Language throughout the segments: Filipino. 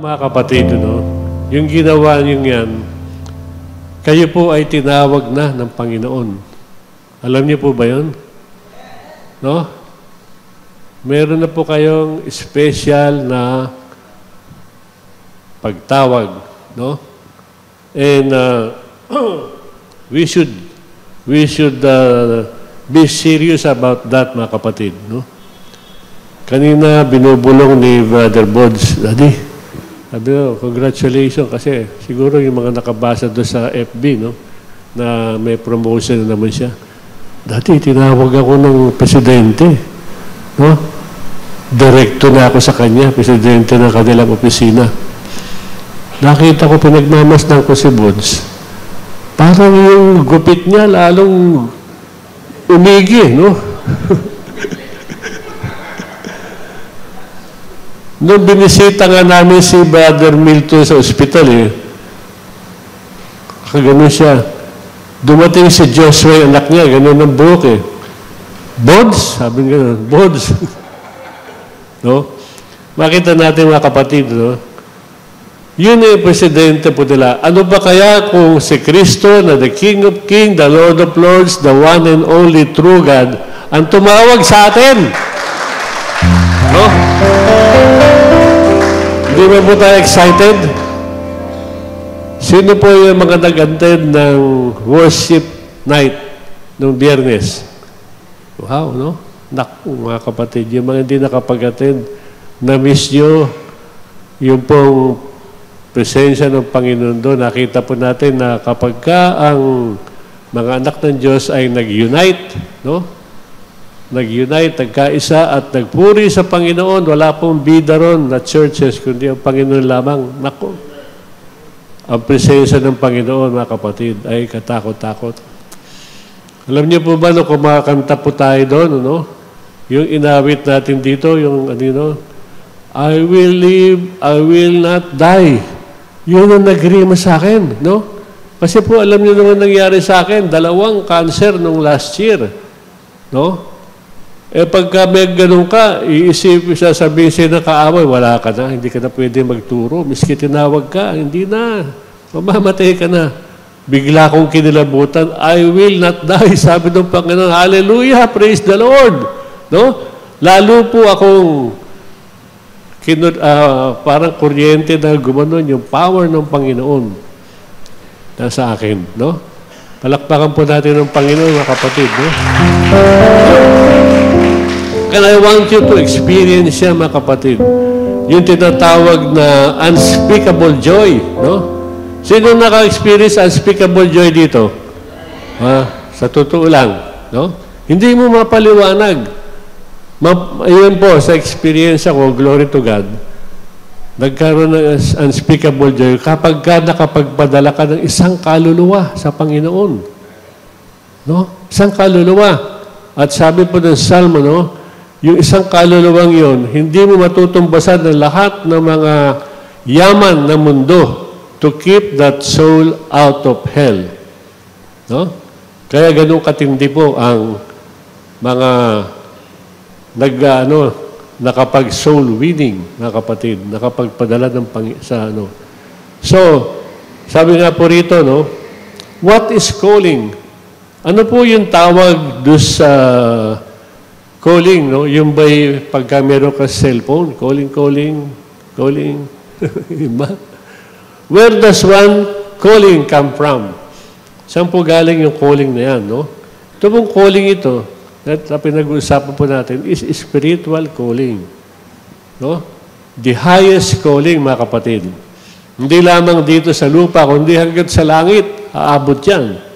Mga kapatid, no? Yung ginawa niyo yan, kayo po ay tinawag na ng Panginoon. Alam niyo po ba yun? No? Meron na po kayong special na pagtawag, no? And we should be serious about that, mga kapatid, no? Kanina binubulong ni Brother Bods, Daddy, sabi ko, congratulations kasi siguro yung mga nakabasa doon sa FB, no, na may promotion na naman siya. Dati tinawag ako ng presidente, no? Direkto na ako sa kanya, presidente ng kanilang opisina. Nakita ko, pinagmamasdan ko si Bods. Parang yung gupit niya lalong umigi, no? Nung binisita nga namin si Brother Milton sa ospital, kagano siya. Dumating si Joshua, anak niya, gano'n ang buhok, Bods? Sabi nga, Bods. No? Makita natin, mga kapatid, no? Yun yung presidente po nila. Ano ba kaya kung si Kristo na the King of Kings, the Lord of Lords, the one and only true God, ang tumawag sa atin? No? Hindi ba po tayo excited? Sino po yung mga nag-attend ng worship night noong Biyernes? Wow, no? Naku, mga kapatid, yung mga hindi nakapag-attend, na-miss nyo yung pong presensya ng Panginoon doon. Nakita po natin na kapag ka ang mga anak ng Diyos ay nag-unite, no? Nag-unite, nagkaisa at nagpuri sa Panginoon, wala pong bida ron na churches, kundi ang Panginoon lamang. Naku, ang presensya ng Panginoon, mga kapatid, ay katakot-takot. Alam niyo po ba, no, kumakanta po tayo doon, no? Yung inawit natin dito, yung, I will live, I will not die. Yun ang nag-rima sa akin, no? Kasi po, alam niyo naman nangyari sa akin, 2 cancer nung last year, no? Pagka may ganun ka, sasabihin sa'yo na kaaway, wala ka na, hindi ka na pwede magturo. Miski tinawag ka, hindi na. Mamamatay ka na. Bigla kong kinilabutan, I will not die. Sabi ng Panginoon, hallelujah, praise the Lord. No? Lalo po akong parang kuryente na gumanon yung power ng Panginoon na sa akin. No? Palakpakan po natin ng Panginoon, mga kapatid. No? And I want you to experience siya, mga kapatid. Yung tinatawag na unspeakable joy, no? Sino naka-experience unspeakable joy dito? Sa totoo lang, no? Hindi mo mapaliwanag. Ayun po, sa experience ako, glory to God, nagkaroon ng unspeakable joy kapag ka nakapagpadala ka ng isang kaluluwa sa Panginoon. No? Isang kaluluwa. At sabi po ng Salmo, no? Yung isang kaluluwang yon, hindi mo matutumbasan ng lahat ng mga yaman ng mundo to keep that soul out of hell. No? Kaya ganun katindi po ang mga nakapag-soul winning, mga kapatid, nakapagpadala ng So, sabi nga po rito, no? What is calling? Ano po yung tawag doon sa calling, no? Yung ba'y pagka meron ka cellphone, calling. Where does one calling come from? Saan po galing yung calling na yan, no? Ito pong calling ito, at pinag-uusapan po natin, is spiritual calling. No? The highest calling, mga kapatid. Hindi lamang dito sa lupa, kundi hanggang sa langit, aabot yan.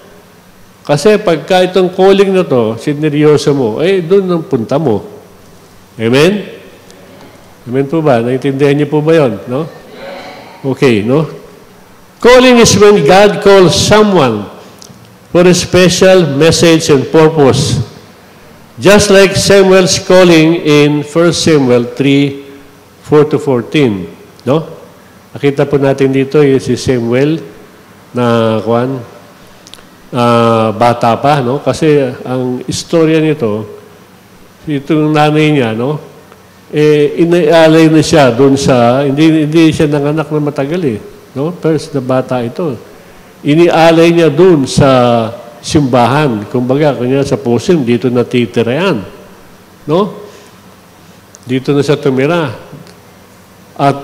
Kasi pagka itong calling na to, sineryoso mo, doon ang punta mo. Amen? Amen po ba? Naintindihan niyo po ba yun? No? Okay, no? Calling is when God calls someone for a special message and purpose. Just like Samuel's calling in 1 Samuel 3:4-14. No? Nakita po natin dito yung si Samuel na bata pa, no? Kasi ang istorya nito, itong nanay niya, no? inaalay na siya doon sa, hindi siya nanganak na matagal eh. No? First na bata ito. Inialay niya doon sa simbahan. Kumbaga, kanya sa pusim, dito natitira yan. No? Dito na siya tumira. At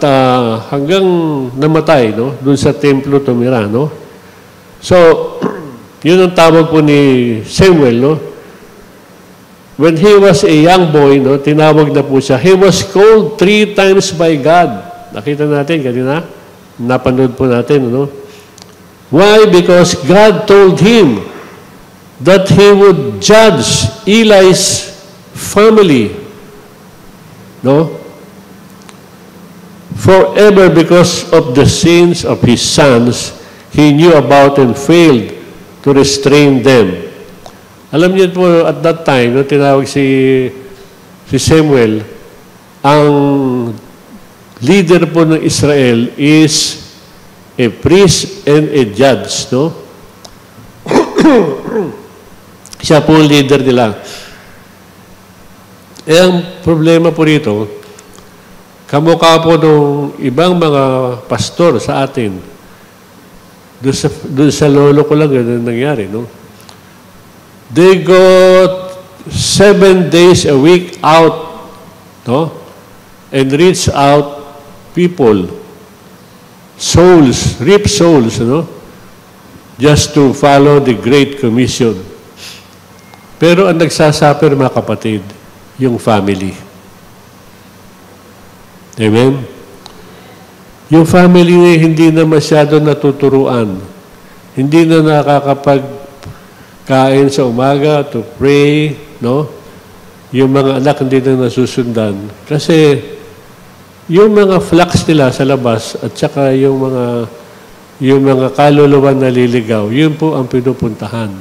hanggang namatay, no? Doon sa templo tumira, no? So, yun ang tawag po ni Samuel, no? When he was a young boy, no, tinawag na po siya. He was called 3 times by God. Nakita natin kanina? Napanood po natin, no? Why? Because God told him that he would judge Eli's family, no? Forever because of the sins of his sons he knew about and failed to restrain them. Alam niyo po, at that time, no, tinawag si Samuel, ang leader po ng Israel is a priest and a judge, no? Siya po ang leader nila. Ang problema po rito, kamukha po ng ibang mga pastor sa atin, doon sa lolo ko lang ganun nangyari, no? They go 7 days a week out, no? And reach out people, souls, reap souls, no? Just to follow the Great Commission. Pero ang nagsasuffer, mga kapatid, yung family. Amen? Yung family hindi na masyado natuturuan. Hindi na nakakapagkain sa umaga to pray, no? Yung mga anak hindi na nasusundan. Kasi yung mga flocks nila sa labas at saka yung mga kaluluwa na liligaw, yun po ang pinupuntahan.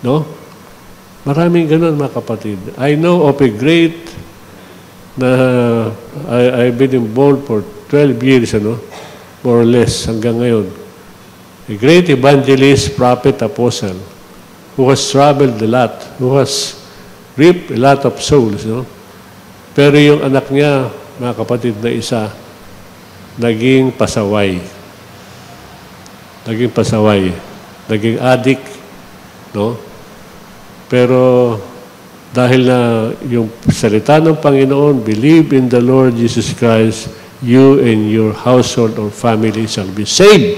No? Maraming ganun, mga kapatid. I know of a great na I've been involved for 12 years, ano? More or less, hanggang ngayon. A great evangelist, prophet, apostle, who has traveled a lot, who has reaped a lot of souls, no? Pero yung anak niya, mga kapatid na isa, naging pasaway. Naging pasaway. Naging addict, no? Pero dahil na yung salita ng Panginoon, believe in the Lord Jesus Christ, you and your household or family shall be saved.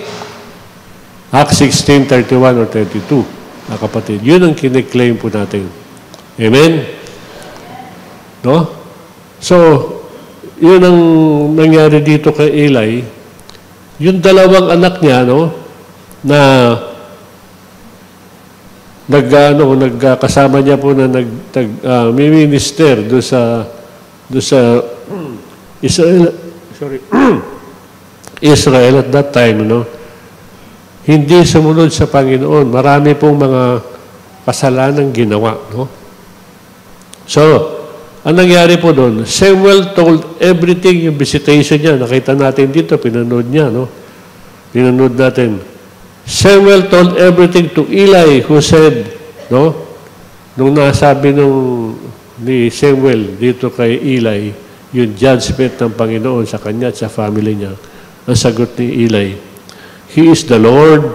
Acts 16:31 or 32, mga kapatid. Yun ang kiniklaim po natin. Amen? No? So, yun ang nangyari dito kay Eli. Yung dalawang anak niya, no, na nagkasama niya po na minister do sa Israel at that time, no? Hindi sumunod sa Panginoon. Marami pong mga kasalanan ginawa, no? So, ang nangyari po doon, Samuel told everything, yung visitation niya. Nakita natin dito, pinanood niya, no? Pinanood natin. Samuel told everything to Eli, who said, no? Nung nasabi ni Samuel dito kay Eli, yung judgment ng Panginoon sa kanya at sa family niya, ang sagot ni Eli, He is the Lord,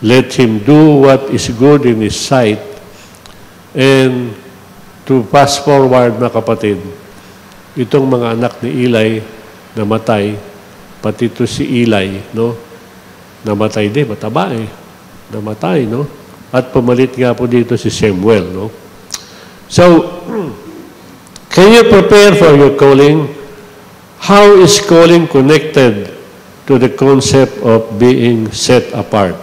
let Him do what is good in His sight. And to fast forward, mga kapatid, itong mga anak ni Eli namatay, pati ito si Eli, no? Namatay din, mataba eh. Namatay, no? At pumalit nga po dito si Samuel, no? So, can you prepare for your calling? How is calling connected to the concept of being set apart?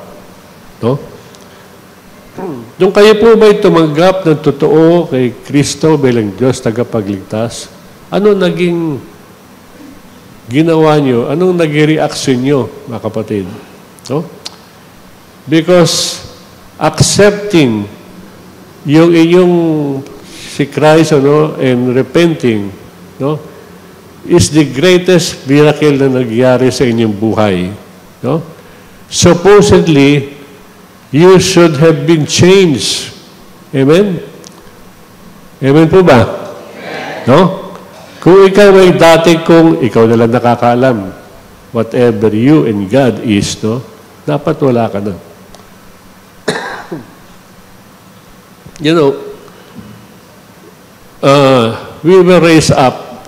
No? Nung kayo po ba'y tumanggap ng totoo kay Kristo bilang Diyos tagapagligtas, ano naging ginawa nyo? Anong naging reaction nyo, mga kapatid? No? Because accepting yung inyong si Christ, ano, and repenting, no, is the greatest miracle na nagyari sa inyong buhay. No? Supposedly, you should have been changed. Amen? Amen po ba? No? Kung ikaw ay dati kung ikaw na lang nakakaalam, whatever you and God is, no? Dapat wala ka na. You know, we were raised up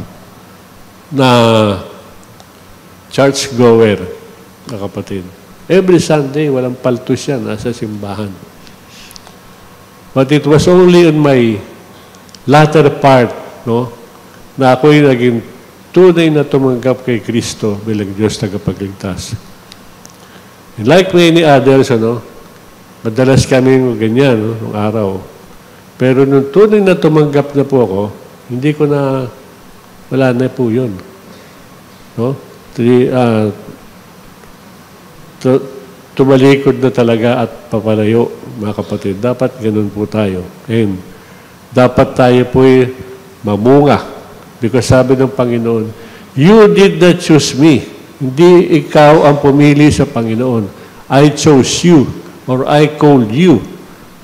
na church-goer, na kapatid. Every Sunday, walang paltos yan, nasa simbahan. But it was only in my latter part, no, na ako'y naging tunay na tumanggap kay Kristo bilang Diyos tagapagligtas. And like many others, madalas kami ganyan, nung araw. Pero nung tunay na tumanggap na po ako, hindi ko na, wala na po yun. No? Tumalikod na talaga at papalayo, mga kapatid. Dapat ganun po tayo. And dapat tayo po'y mamunga. Because sabi ng Panginoon, you did not choose me. Hindi ikaw ang pumili sa Panginoon. I chose you or I called you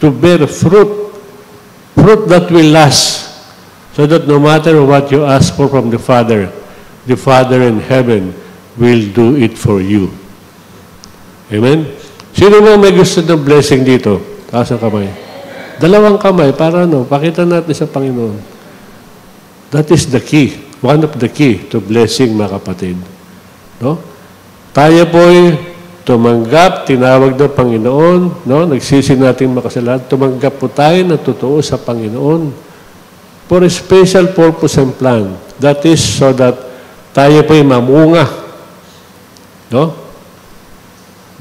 to bear fruit. Fruit that will last. So that no matter what you ask for from the Father in heaven will do it for you. Amen? Sino mo may gusto ng blessing dito? Taas ang kamay. Dalawang kamay para pakita natin sa Panginoon. That is the key. One of the key to blessing, mga kapatid. No? Tayo po'y tumanggap, tinawag ng Panginoon, no? Nagsisi natin makasalanan, tumanggap po tayo na totoo sa Panginoon for a special purpose and plan. That is so that tayo po'y mamunga. No?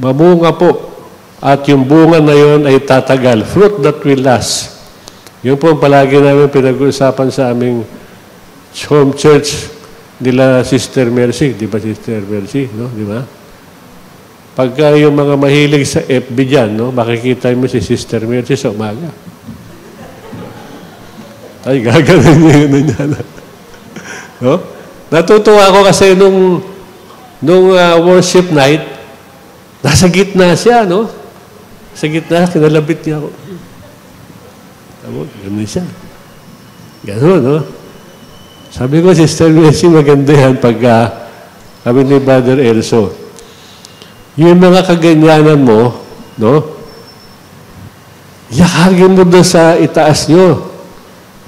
Mamunga po. At yung bunga na yun ay tatagal. Fruit that will last. Yun po ang palagi namin pinag-uusapan sa aming home church nila Sister Mercy. Di ba Sister Mercy? No? Di ba? Pagka yung mga mahilig sa FB dyan, no? Makikita mo si Sister Mercy sa umaga. Ay, gagawin niya yun. No? Natutuwa ako kasi nung worship night, nasa gitna siya, no? Sa gitna, kinalabit niya ako. Ganun siya. Ganun, no? Sabi ko, Sister Mercy, maganda yan pagka kami ni Brother Elso. Yung mga kaganyanan mo, no? Yakagin mo doon sa itaas nyo,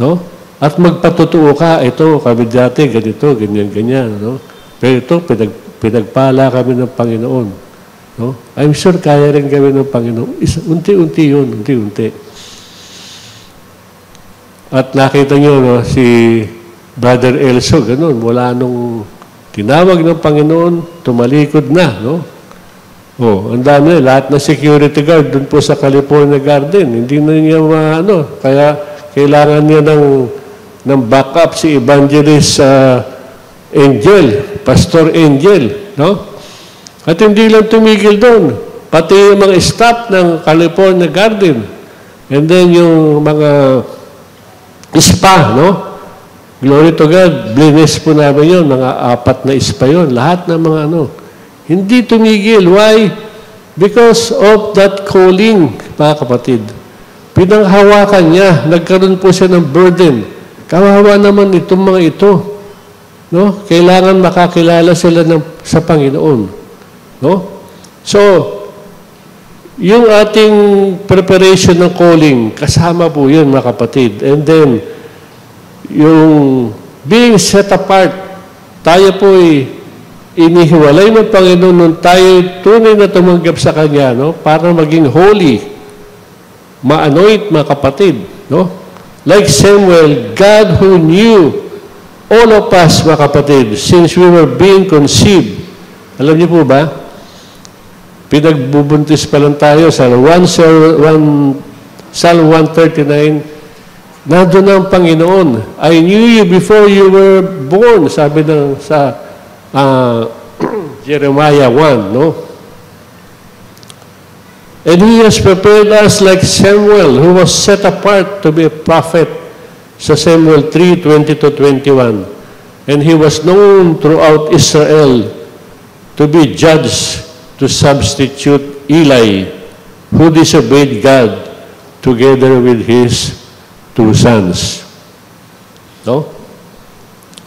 no? At magpatutuo ka, ito, kami dati, ganito, ganyan, no? Pero ito, pinagpala kami ng Panginoon. No? I'm sure kaya rin gawin ng Panginoon. Unti-unti yun, unti-unti. At nakita nyo, no, si Brother Elso, ganun, mula nung tinawag ng Panginoon, tumalikod na, no? Oh, ang dami, lahat na security guard doon po sa California Garden. Hindi na niya kaya kailangan niya ng backup si Evangelist Angel, Pastor Angel, no? At hindi lang tumigil doon, pati yung mga staff ng California Garden. And then yung mga spa, no? Glory to God, bless po namin yun, mga 4 na spa yun, lahat ng mga Hindi tumigil. Why? Because of that calling, mga kapatid. Pinanghawakan niya, nagkaroon po siya ng burden. Kawawa naman itong mga ito. No? Kailangan makakilala sila sa Panginoon. No? So, yung ating preparation ng calling, kasama po yun, mga kapatid. And then, yung being set apart, tayo po'y inihiwalay ng Panginoon nung tayo tunay na tumanggap sa Kanya, no? Para maging holy, ma-anoint, mga kapatid. No? Like Samuel, God who knew all of us, mga kapatid, since we were being conceived. Alam niyo po ba? Pinagbubuntis pa lang tayo sa Psalm 139, nandun na ang Panginoon. I knew you before you were born, sabi sa Jeremiah 1, no? And He has prepared us like Samuel, who was set apart to be a prophet, sa Samuel 3:20-21. And he was known throughout Israel to be judged to substitute Eli, who disobeyed God, together with his 2 sons. No?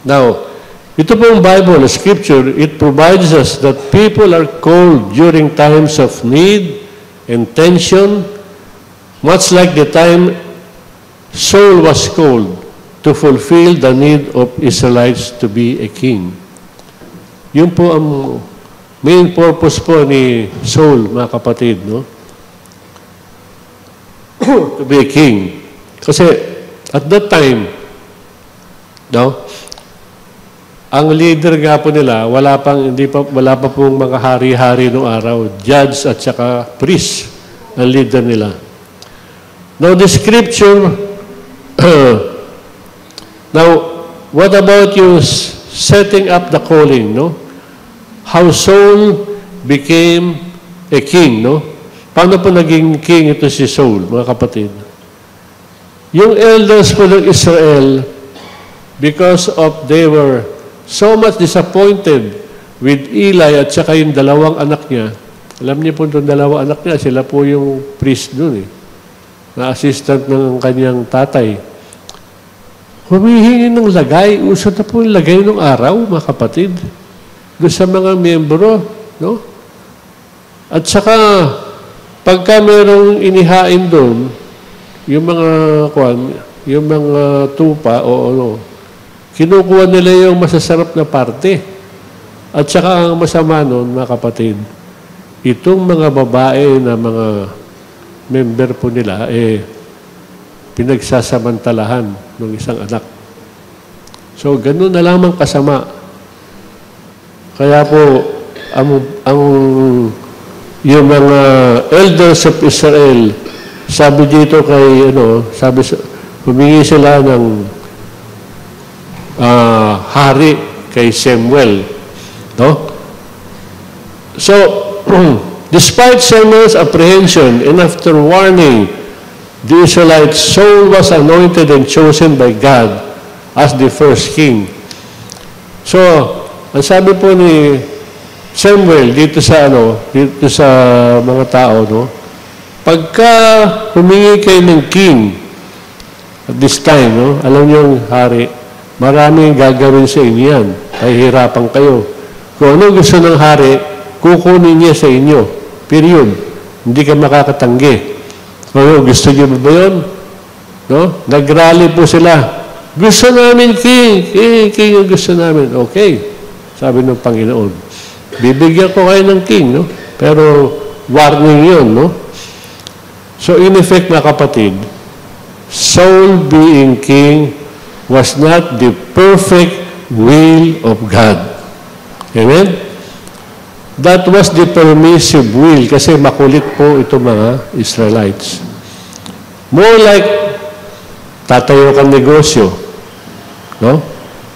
Now, ito pong Bible, Scripture, it provides us that people are called during times of need and tension, much like the time Saul was called to fulfill the need of Israelites to be a king. Yun po ang main purpose po ni Saul, mga kapatid, no? To be a king. Kasi at that time, no, ang leader nga po nila, wala pa pong mga hari-hari noong araw, judge at saka priest ang leader nila. Now the scripture, now what about you setting up the calling, no? How Saul became a king, no? Paano po naging king ito si Saul, mga kapatid? Yung elders po ng Israel, because of they were so much disappointed with Eli at saka yung dalawang anak niya. Alam niyo po itong dalawang anak niya, sila po yung priest dun na assistant ng kanyang tatay. Humihingi ng lagay. Uso na po yung lagay ng araw, mga kapatid. Doon sa mga miyembro, no? At saka, pagka merong inihain doon, yung mga tupa o ano, kinukuha nila yung masasarap na parte. At saka ang masama nun, mga kapatid, itong mga babae na mga member po nila, pinagsasamantalahan ng isang anak. So, ganun na lamang kasama. Kaya po, yung mga elders of Israel, sabi dito kay, humingi sila ng hari kay Samuel. No? So, despite Samuel's apprehension and after warning the Israelites, Saul was anointed and chosen by God as the first king. So, ang sabi po ni Samuel dito sa mga tao, no? Pagka humingi kayo ng king at this time, no? Alam niyo yung hari, maraming gagawin sa inyo yan. Kahihirapan kayo. Kung ano gusto ng hari, kukunin niya sa inyo. Period. Hindi ka makakatanggi. Kung gusto niyo ba yun? No? Nag-rally po sila. Gusto namin king. King yung gusto namin. Okay. Sabi ng Panginoon. Bibigyan ko kayo ng king, no? Pero warning yun, no? So, in effect, mga kapatid, Saul being king was not the perfect will of God. Amen? That was the permissive will kasi makulit po ito mga Israelites. More like tatayo kang negosyo. No?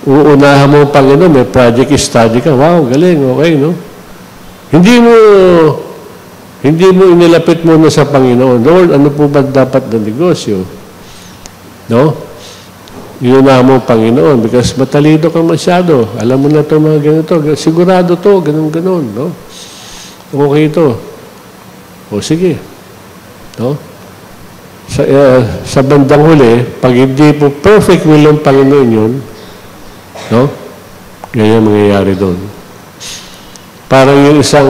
Uunahan mo ang Panginoon, may project study ka. Wow, galing, okay, no? Hindi mo inilapit muna sa Panginoon. Lord, ano po ba dapat na negosyo? No? Iunahan mo ang Panginoon because matalino ka masyado. Alam mo na ito mga ganito. Sigurado to, ganun-ganun, no? Okay ito. O sige. No? Sa bandang huli, pag hindi po perfect will ng Panginoon yun, no? Ganyan mangyayari doon. Parang yung isang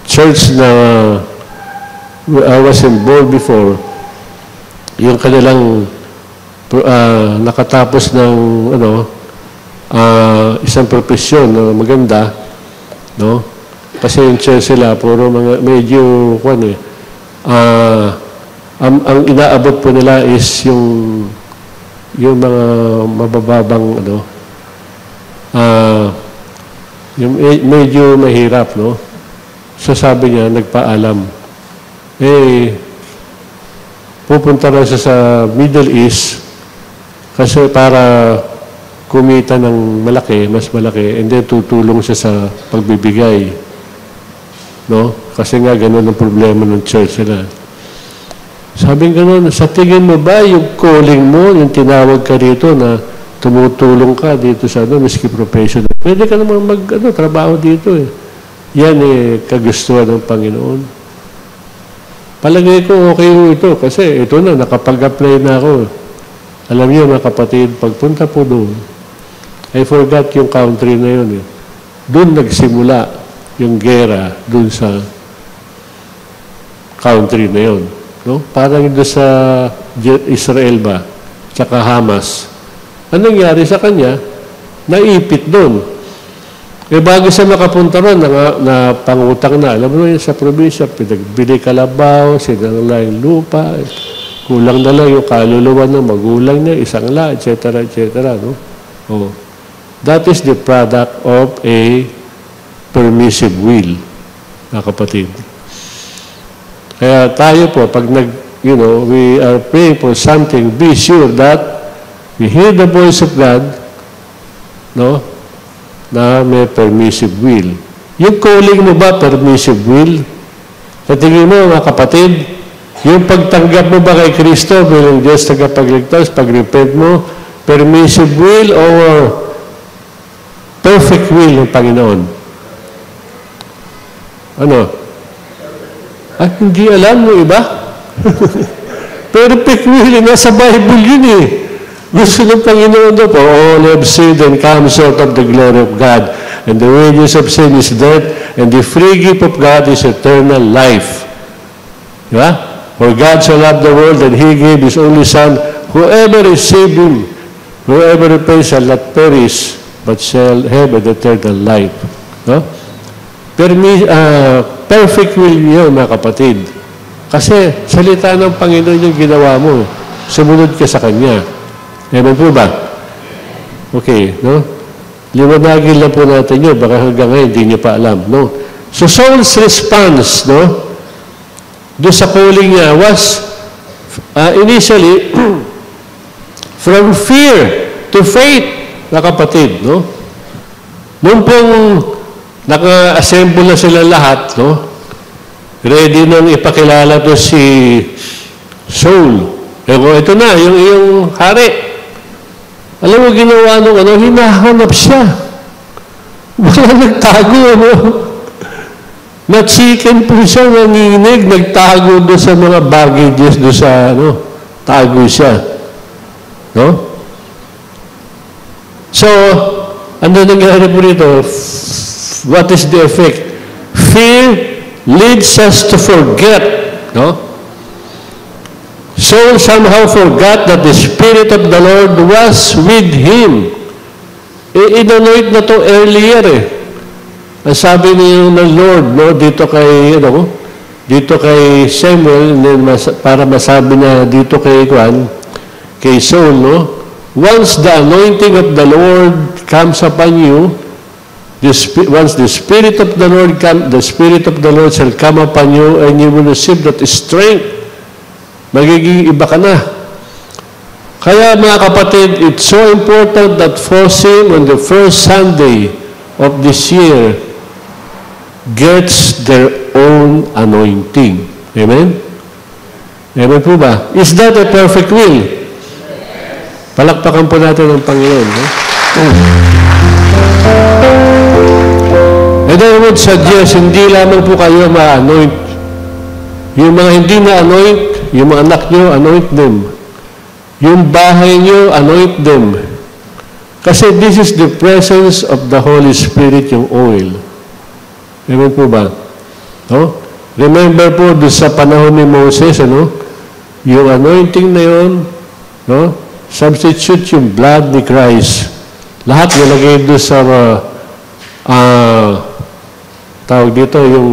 church na I was involved before, yung kanilang nakatapos ng isang profesyon na maganda, no? Kasi yung church sila, puro mga medyo ang inaabot po nila is yung mga mabababang yung medyo mahirap, no? So sabi niya, nagpaalam. Pupunta na siya sa Middle East kasi para kumita ng malaki, mas malaki, and then tutulong siya sa pagbibigay. No? Kasi nga, ganun ang problema ng church nila. Sabi ganun, sa tingin mo ba yung calling mo, yung tinawag ka dito na tumutulong ka dito sa miski profession, pwede ka naman trabaho dito eh. Yan kagustuhan ng Panginoon. Palagay ko okay ito kasi ito na, nakapag-apply na ako. Alam niyo mga kapatid, pagpunta po doon, I forgot yung country na yun. Doon nagsimula yung gera doon sa country na yun. No? Parang doon sa Israel ba, tsaka Hamas. Anong nangyari sa kanya? Naipit doon. Bago siya makapunta ron, na pangutang na. Alam mo yun, sa probinsya, pinagbili kalabaw, sinangla yung lupa, kulang na lang yung kaluluwa ng magulang niya, isang la, etc., etc., no? Oh. That is the product of a permissive will, mga kapatid. Kaya tayo po, pag we are praying for something, be sure that we hear the voice of God, no? Na may permissive will. Yung calling mo ba, permissive will? Sa tingin mo, mga kapatid, yung pagtanggap mo ba kay Kristo bilang Diyos tagapagligtas, pag-repent mo, permissive will or perfect will ng Panginoon? Ano? At hindi alam mo iba? Perfect will, nasa Bible yun eh. Gusto ng Panginoon na po, all have sinned and come short of the glory of God. And the wages of sin is death, and the free gift of God is eternal life. Diba? For God so loved the world that He gave His only Son, whoever received Him, whoever repents shall not perish, but shall have an eternal life. No? Perfect will yun, mga kapatid. Kasi salita ng Panginoon yung ginawa mo. Sumunod ka sa Kanya. Amen po ba? Okay, no? Liwanagin lang po natin yun. Baka hanggang ngayon, hindi niyo pa alam, no? So, Saul's response, no? Doon sa calling niya was initially from fear to faith, na kapatid, no? Noong pong naka-assemble na sila lahat, no? Ready nang ipakilala to si Saul. Ito na, yung hari. Alam mo, ginawa nung hinahanap siya. Wala nagtago, ano? Na-chicken po siya, nanginig, nagtago doon sa mga baggages, doon sa, tago siya. No? So, ano nangyari po rito? What is the effect? Fear leads us to forget, no? Saul somehow forgot that the Spirit of the Lord was with him. Inanoid na to earlier eh. Ang sabi niyo ng Lord, no, dito kay Samuel, para masabi na dito kay Saul, no, once the anointing of the Lord comes upon you, once the Spirit of the Lord shall come upon you, and you will receive that strength, magiging iba ka na. Kaya mga kapatid, it's so important that Fosim on the first Sunday of this year gets their own anointing. Amen? Amen po ba? Is that a perfect will? Palakpakan po natin ang Panginoon. No? And I would suggest, hindi lamang po kayo ma-anoint. Yung mga hindi na-anoint, yung mga anak nyo, anoint them. Yung bahay nyo, anoint them. Kasi this is the presence of the Holy Spirit, yung oil. Amen po ba? No? Remember po, doon sa panahon ni Moses, yung anointing na yun, no? Substitute yung blood ni Christ. Lahat nilagay doon sa tawag dito, yung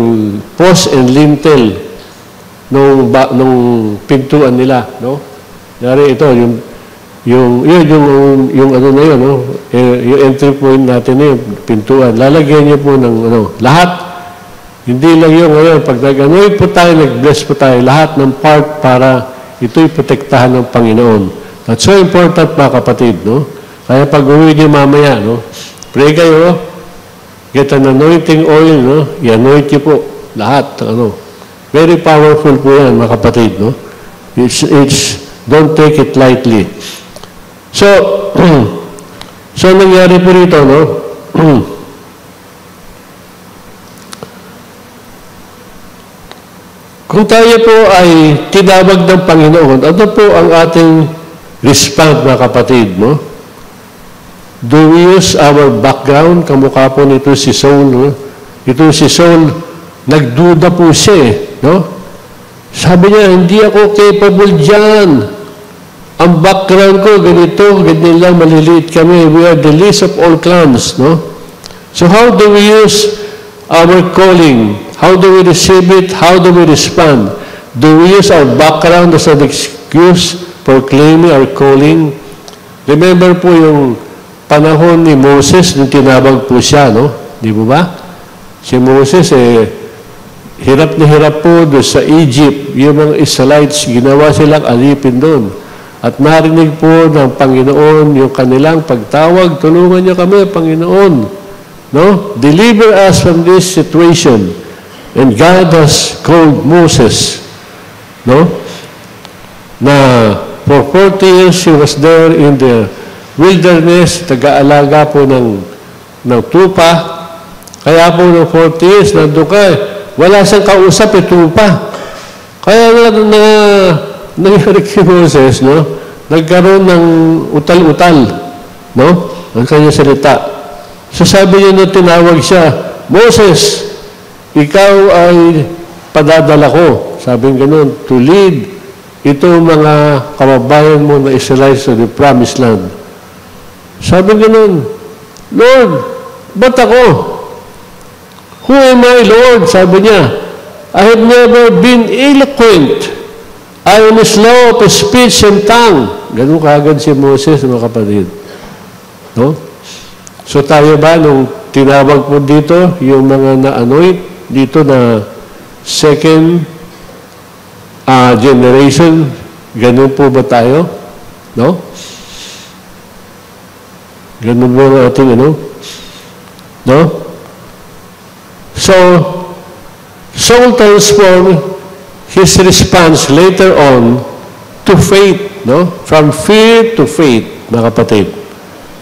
post and lintel nung pintuan nila, no? Yari ito, yung ano na yun, no? Yung entry point natin na yung pintuan. Lalagyan niyo po ng lahat. Hindi lang yung ngayon, pag nag-anoint po tayo, nag-bless po tayo, lahat ng part para ito'y protektahan ng Panginoon. That's so important, mga kapatid, no? Kaya pag uwi niyo mamaya, no? Pray kayo, get an anointing oil, no? I-anoint niyo po lahat, Very powerful po yan, mga kapatid, no? Don't take it lightly. So, nangyari po rito, no? Kung tayo po ay tinawag ng Panginoon, ano po ang ating respond, mga kapatid, no? Do we use our background? Kamukha po nito si Saul, no? Ito si Saul, nagduda po siya, no? Sabi niya, hindi ako capable dyan. Ang background ko, ganito, ganyan lang, maliliit kami. We are the least of all clans, no? So how do we use our calling? How do we receive it? How do we respond? Do we use our background as an excuse for claiming our calling? Remember po yung panahon ni Moses, nung tinawag po siya, no? Di ba ba? Si Moses, hirap na hirap po doon sa Egypt. Yung mga Israelites, ginawa silang alipin doon. At narinig po ng Panginoon yung kanilang pagtawag, tulungan niyo kami, Panginoon. No? Deliver us from this situation. And God has called Moses, no? Na for 40 years he was there in the wilderness, taga-alaga po ng tupa. Kaya po ng 40 years, nandun ka, wala siyang kausap, tupa. Kaya nangyari kay Moses, no? Nagkaroon ng utal-utal, no? Ang kanyang salita. So sabi niya nung tinawag siya, Moses, ikaw ay padadala ko. Sabi nga ganun, to lead itong mga kababayan mo na Israelites to the promised land. Sabi nga ganun, Lord, ba't ako? Who am I, Lord? Sabi niya, I have never been eloquent. I am slow of speech and tongue. Ganun kaagad si Moses, mga kapatid. No? So tayo ba, nung tinawag po dito, yung mga na-anoint, dito na second generation, ganun po ba tayo? No? Ganun po ang ating ano? No? So, Saul transformed his response later on to faith, no? From fear to faith, mga kapatid.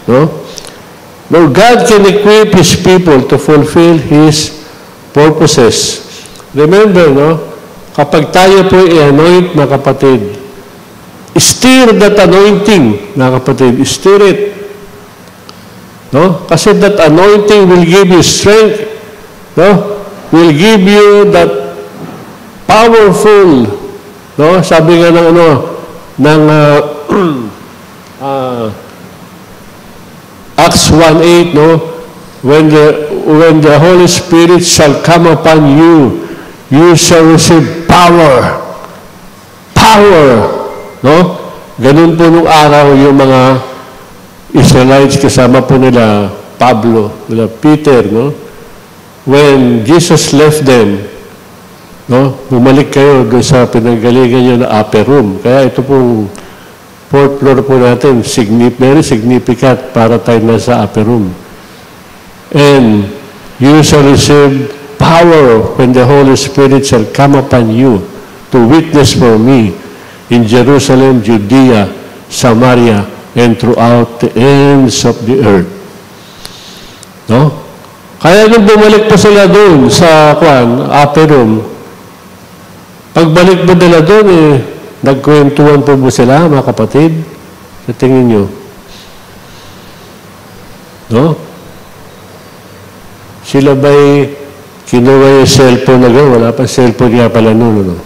No? Now, God can equip His people to fulfill His purposes. Remember, no? Kapag tayo po i-anoint, mga kapatid, stir that anointing, mga kapatid, stir it. No? Kasi that anointing will give you strength, no? Will give you that powerful, no? Sabi nga ng ano, ng Acts 1:8, no? When the Holy Spirit shall come upon you, you shall receive power. Power, no? Ganun po nung araw yung mga Israelites kasama po nila Pablo, nila Peter, no? When Jesus left them, no? Bumalik kayo doon sa pinanggalingan nyo na upper room. Kaya ito pong fourth floor po natin, very significant para tayo na sa upper room. And you shall receive power when the Holy Spirit shall come upon you to witness for me in Jerusalem, Judea, Samaria, and throughout the ends of the earth. No? Kaya nung bumalik po sila doon sa upper room, pagbalik mo nila doon, nagkwentuhan po mo sila, mga kapatid? Sa tingin nyo? No? Sila ba'y kinuha yung cellphone na gano'n? Wala pa cellphone nga pala noon, no?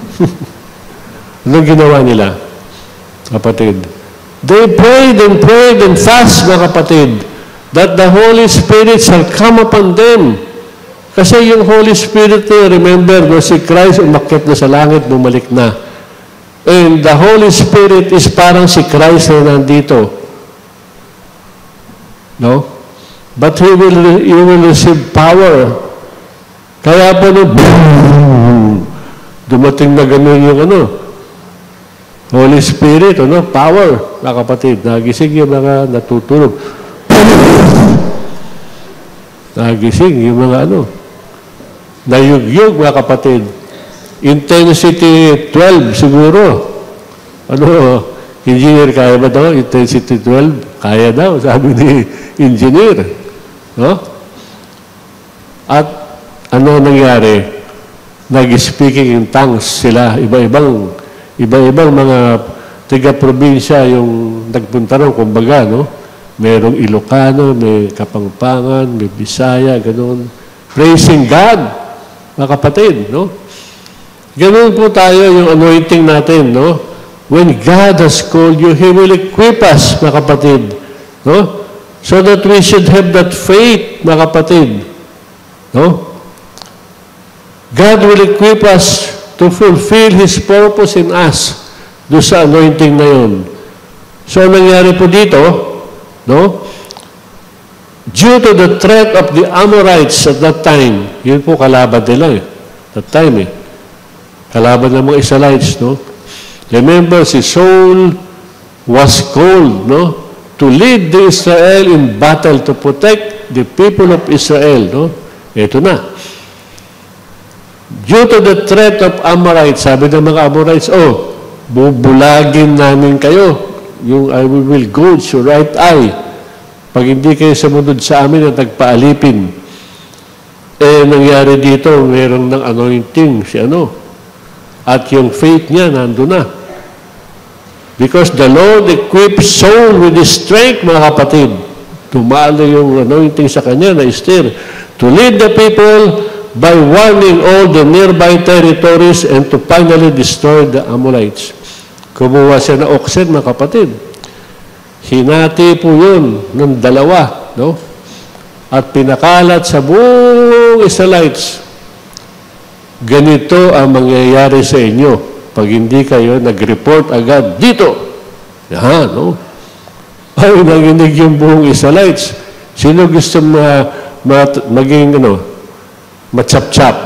Anong ginawa nila, kapatid? They prayed and fast, mga kapatid, that the Holy Spirit shall come upon them. Kasi yung Holy Spirit, remember, no, si Christ umakyat na sa langit, bumalik na. And the Holy Spirit is parang si Christ na nandito. No? But you will receive power. Kaya po dumating na gano'n yung Holy Spirit, power, mga kapatid. Nagising yung mga natutulog. Nagising yung mga nayugyug, mga kapatid. Intensity 12 siguro. Engineer, kaya ba daw? Intensity 12? Kaya daw, sabi ni engineer. No? At ano nangyari? Nag-speaking in tongues sila. Iba-ibang mga taga-probinsya yung nagpunta rin, kumbaga, no? Merong Ilocano, may Kapampangan, may Bisaya, gano'n. Praising God, mga kapatid, no? Gano'n po tayo yung anointing natin, no? When God has called you, He will equip us, mga kapatid, no? So that we should have that faith, mga kapatid, no? God will equip us to fulfill His purpose in us doon sa anointing na yun. So, nangyari po dito, no? Due to the threat of the Amorites at that time, yun po kalaban nila that time kalaban ng mga Israelites, no? Remember, si Saul was called, no? To lead the Israel in battle, to protect the people of Israel, no? Ito na. Due to the threat of Amorites, sabi ng mga Amorites, bubulagin namin kayo. Yung I will gouge your right eye. Pag hindi kayo sumunod sa amin at nagpaalipin. Nangyari dito, mayroong ng anointing si At yung faith niya, nandun na. Because the Lord equipped Saul with his strength, mga kapatid. Tumalo yung anointing sa kanya na Esther. To lead the people by warning all the nearby territories and to finally destroy the Amorites. Kumuha siya na oxen, mga kapatid. Hinati po yun ng dalawa, no? At pinakalat sa buong Israelites. Ganito ang mangyayari sa inyo pag hindi kayo nag-report agad dito. Yan, no? Ay, nanginig yung buong Israelites. Sino gusto maging, matchap-chap?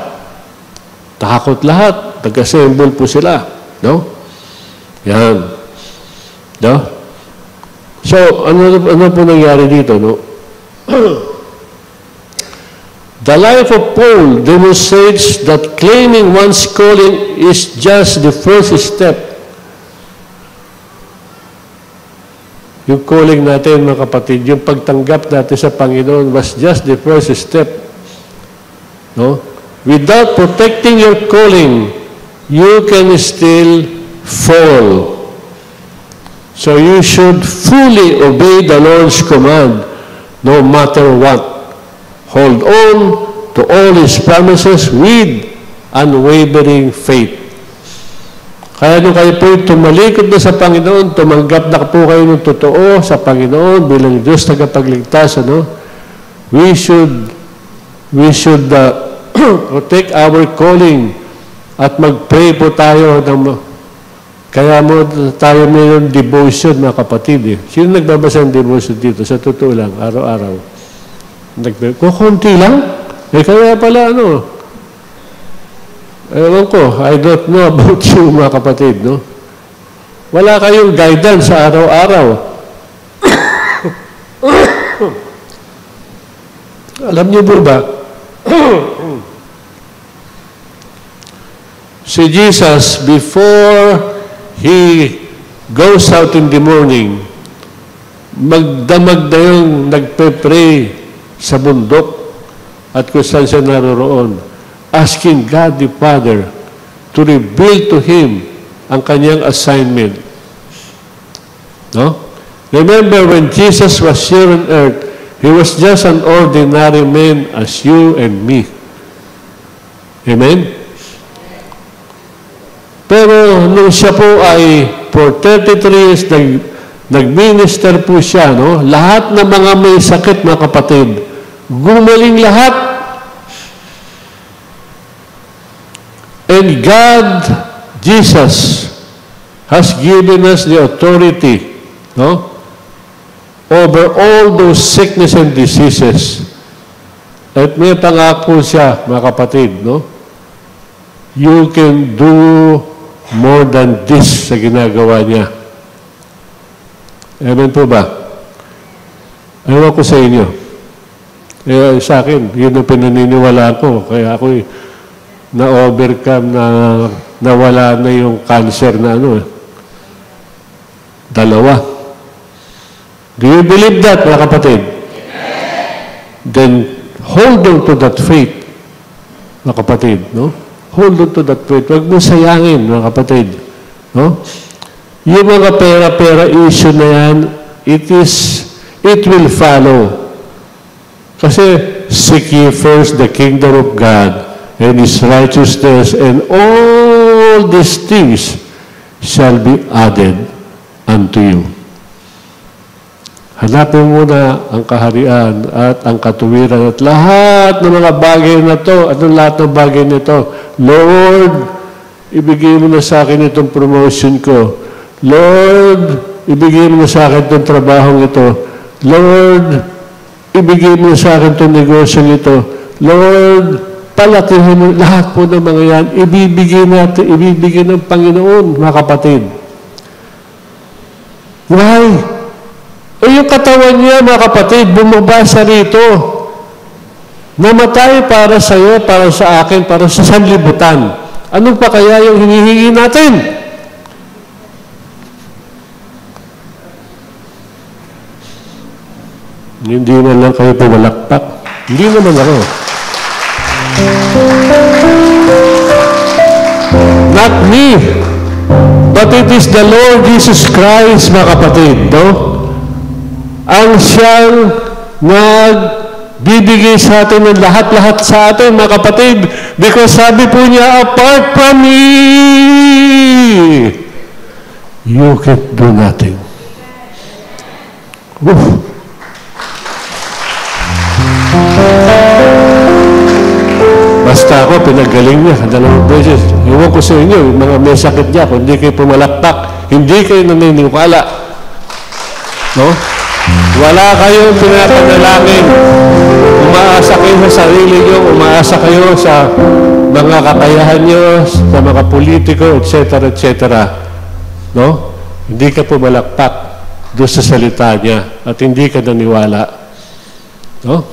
Takot lahat. Nag-assemble po sila, no? Yan. No? So, ano po nangyari dito, no? The life of Paul demonstrates that claiming one's calling is just the first step. Yung calling natin, mga kapatid, yung pagtanggap natin sa Panginoon was just the first step. No? Without protecting your calling, you can still fall. So you should fully obey the Lord's command, no matter what. Hold on to all His promises with unwavering faith. Kaya nung kayo po tumalikod na sa Panginoon, tumanggap na po kayo ng totoo sa Panginoon bilang Diyos tagapagligtas, we should protect our calling at mag-pray po tayo kaya mo tayo mayroon devotion, mga kapatid. Sino nagbabasa ng devotion dito? Sa totoo lang, araw-araw. Kukunti lang? Kaya pala, ewan ko, I don't know about you, mga kapatid, no? Wala kayong guidance sa araw-araw. Alam niyo po ba? Si Jesus, before He goes out in the morning, magdamag na yung nagpe-pray sa bundok at kung saan siya naroroon, asking God the Father to reveal to Him ang kanyang assignment. No? Remember, when Jesus was here on earth, He was just an ordinary man as you and me. Amen? Pero nung siya po ay for 33 years nag-minister po siya, no? Lahat ng mga may sakit, mga kapatid, gumaling lahat. And God, Jesus, has given us the authority, no? Over all those sickness and diseases. At may pangako siya, mga kapatid, no? You can do more than this sa ginagawa niya. Amen po ba? Ewan ko sa inyo. Sa akin, yun ang pinaniniwala ko. Kaya ako na-overcome na nawala na yung cancer na dalawa. Do you believe that, mga kapatid? Then, hold on to that faith, mga kapatid, no? Hold on to that faith. Huwag mo sayangin, mga kapatid. No? yung mga pera-pera issue na yan, it will follow. Kasi, seek ye first the kingdom of God and His righteousness, and all these things shall be added unto you. Hanapin mo na ang kaharian at ang katuwiran at lahat ng mga bagay na to. Anong lahat ng bagay nito? Lord, ibigay mo na sa akin itong promotion ko. Lord, ibigay mo na sa akin itong trabahong ito. Lord, ibigay mo na sa akin itong negosyo ito. Lord, palakihin mo lahat po ng mga yan. Ibibigay ng Panginoon, mga kapatid. Why? Yung katawan niya, mga kapatid, bumabasa rito. Namatay para sa iyo, para sa akin, para sa sanlibutan. Ano pa kaya yung hinihingi natin? Hindi man lang kayo pumalakpak. Hindi naman ako. Not me, but it is the Lord Jesus Christ, mga kapatid, no? Ang siyang nagbibigay sa atin ng lahat-lahat sa atin, mga kapatid, because sabi po niya, apart from me, you can do nothing. Basta ako, pinagaling niya, 2 beses. Iwan ko sa inyo, mga may sakit niya, kung hindi kayo pumalakpak, hindi kayo naniniwala. No? Wala kayong pinapanalangin. Umaasa kayo sa sarili nyo, umaasa kayo sa mga kakayahan nyo, sa mga politiko, etc., etc. No? Hindi ka pumalakpak doon sa salita niya at hindi ka naniwala. No?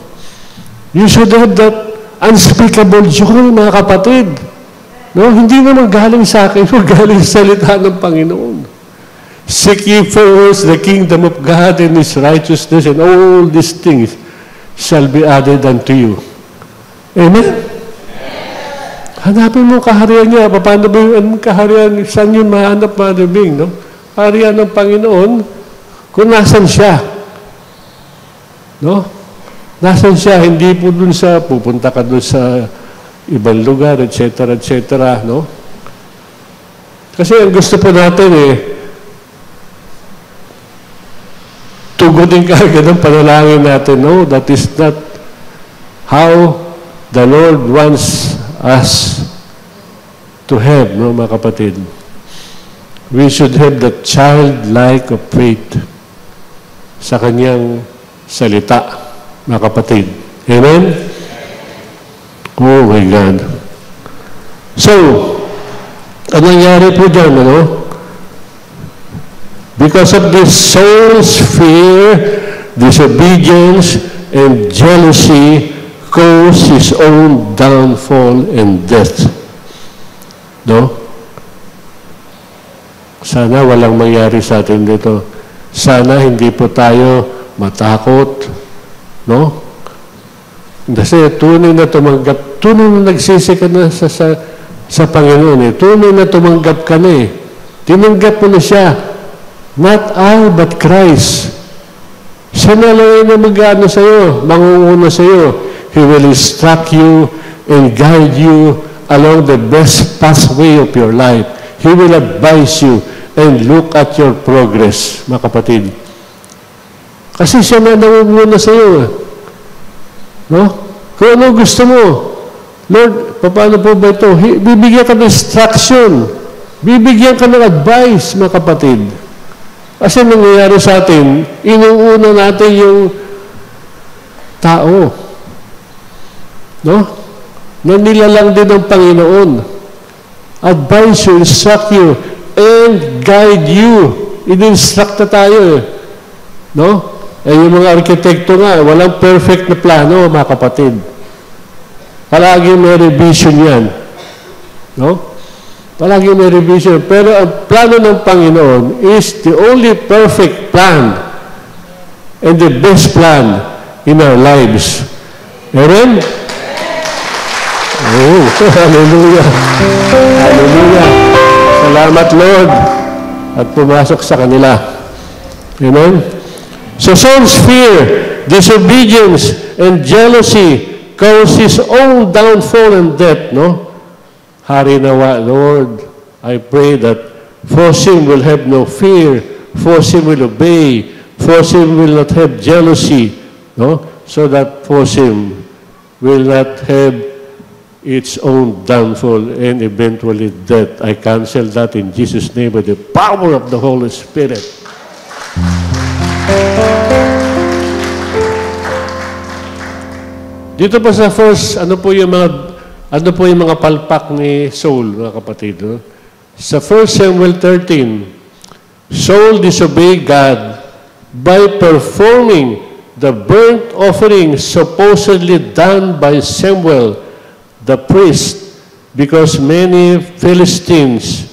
You should have that unspeakable joy, mga kapatid. No? Hindi naman galing sa akin, galing sa salita ng Panginoon. Seek ye first the kingdom of God and His righteousness, and all these things shall be added unto you. Amen? Hanapin mo kaharian niya. Paano ba yung kaharian? Saan yun mahanap, Mother Bing? No? Kaharian ng Panginoon, kung nasan siya. No? Nasan siya? Hindi po dun sa, pupunta ka dun sa ibang lugar, etc., etc., no? Kasi ang gusto po natin tugunin ka agad ang panalangin natin. No, that is not how the Lord wants us to have, no, mga kapatid. We should have the childlike of faith sa kanyang salita, mga kapatid. Amen? Oh my God. So, ang nangyari po dyan, ano? Because of this soul's fear, disobedience, and jealousy cause his own downfall and death. No? Sana walang mangyari sa atin dito. Sana hindi po tayo matakot. No? Kasi tunay na tumanggap, tunay na nagsisi ka na sa Panginoon. Tunay na tumanggap ka na Tinanggap mo na siya. Not I, but Christ. Siya na lang na mag-ano sa'yo, mangunguna sa'yo. He will instruct you and guide you along the best pathway of your life. He will advise you and look at your progress, mga kapatid. Kasi siya na nangunguna sa'yo. No? Kung ano gusto mo, Lord, paano po ba ito? Bibigyan ka ng instruction. Bibigyan ka ng advice, mga kapatid. Kasi nangyayari sa atin, inuuna natin yung tao. No? Na nilalang din ng Panginoon. Advise you, instruct you, and guide you. In-instruct na tayo No? Yung mga arkitekto nga, walang perfect na plano, mga kapatid. Palagi may revision yan. No? Palagi may revision. Pero ang plano ng Panginoon is the only perfect plan and the best plan in our lives. Amen? Oh, hallelujah. Hallelujah. Salamat, Lord. at pumasok sa kanila. Amen? So Saul's fear, disobedience, and jealousy caused his own downfall and death, no? Hari nawa, Lord, I pray that Fosim will have no fear, Fosim will obey, Fosim will not have jealousy, no? So that Fosim will not have its own downfall and eventually death. I cancel that in Jesus' name by the power of the Holy Spirit. Dito pa sa first, ano po yung mga palpak ni Saul, mga kapatid, no? Sa 1 Samuel 13, Saul disobeyed God by performing the burnt offering supposedly done by Samuel, the priest, because many Philistines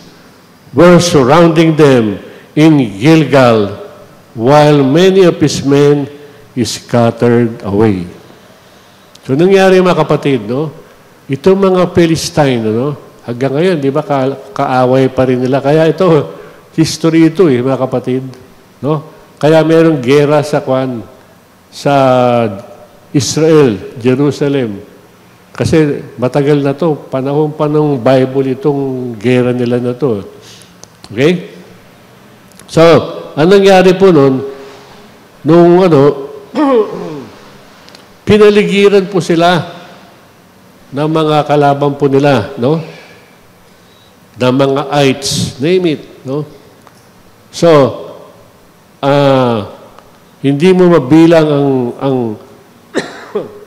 were surrounding them in Gilgal, while many of his men scattered away. So, nangyari mga kapatid, no? Itong mga Philistine, no? Hanggang ngayon, di ba, kaaway pa rin nila. Kaya ito, history ito mga kapatid, no? Kaya merong gera sa Israel, Jerusalem. Kasi matagal na to, panahon pa ng Bible itong gera nila na to. Okay? So, anong nangyari po nun, pinaligiran po sila ng mga kalaban po nila, no? Ng mga ites, name it, no? So, hindi mo mabilang ang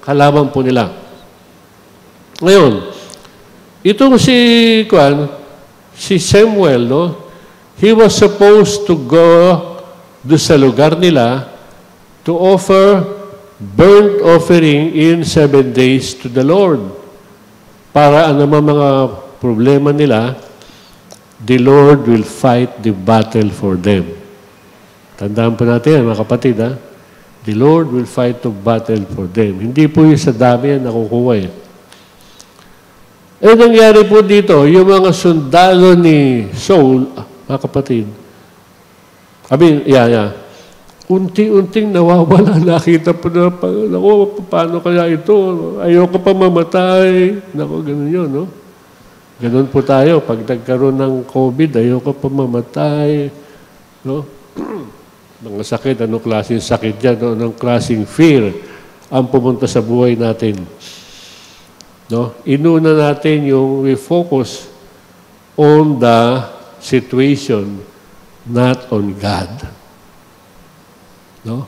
kalaban po nila. Ngayon, itong si Samuel, no? He was supposed to go do sa lugar nila to offer burnt offering in 7 days to the Lord. Para ano mga problema nila, the Lord will fight the battle for them. Tandaan po natin yan, mga kapatid, ha? The Lord will fight the battle for them. Hindi po yung sa dami yan nakukuha eh. Eh, nangyari po dito, yung mga sundalo ni Saul, mga kapatid, unti-unting nawawala. Nakita po na, paano kaya ito? Ayoko pa mamatay. Naku, ganun yun, no? Ganun po tayo. Pag nagkaroon ng COVID, ayoko pa mamatay. No? Mga sakit, anong klaseng sakit yan? No? Anong klaseng fear ang pumunta sa buhay natin? No? Inuna natin yung we focus on the situation, not on God. No?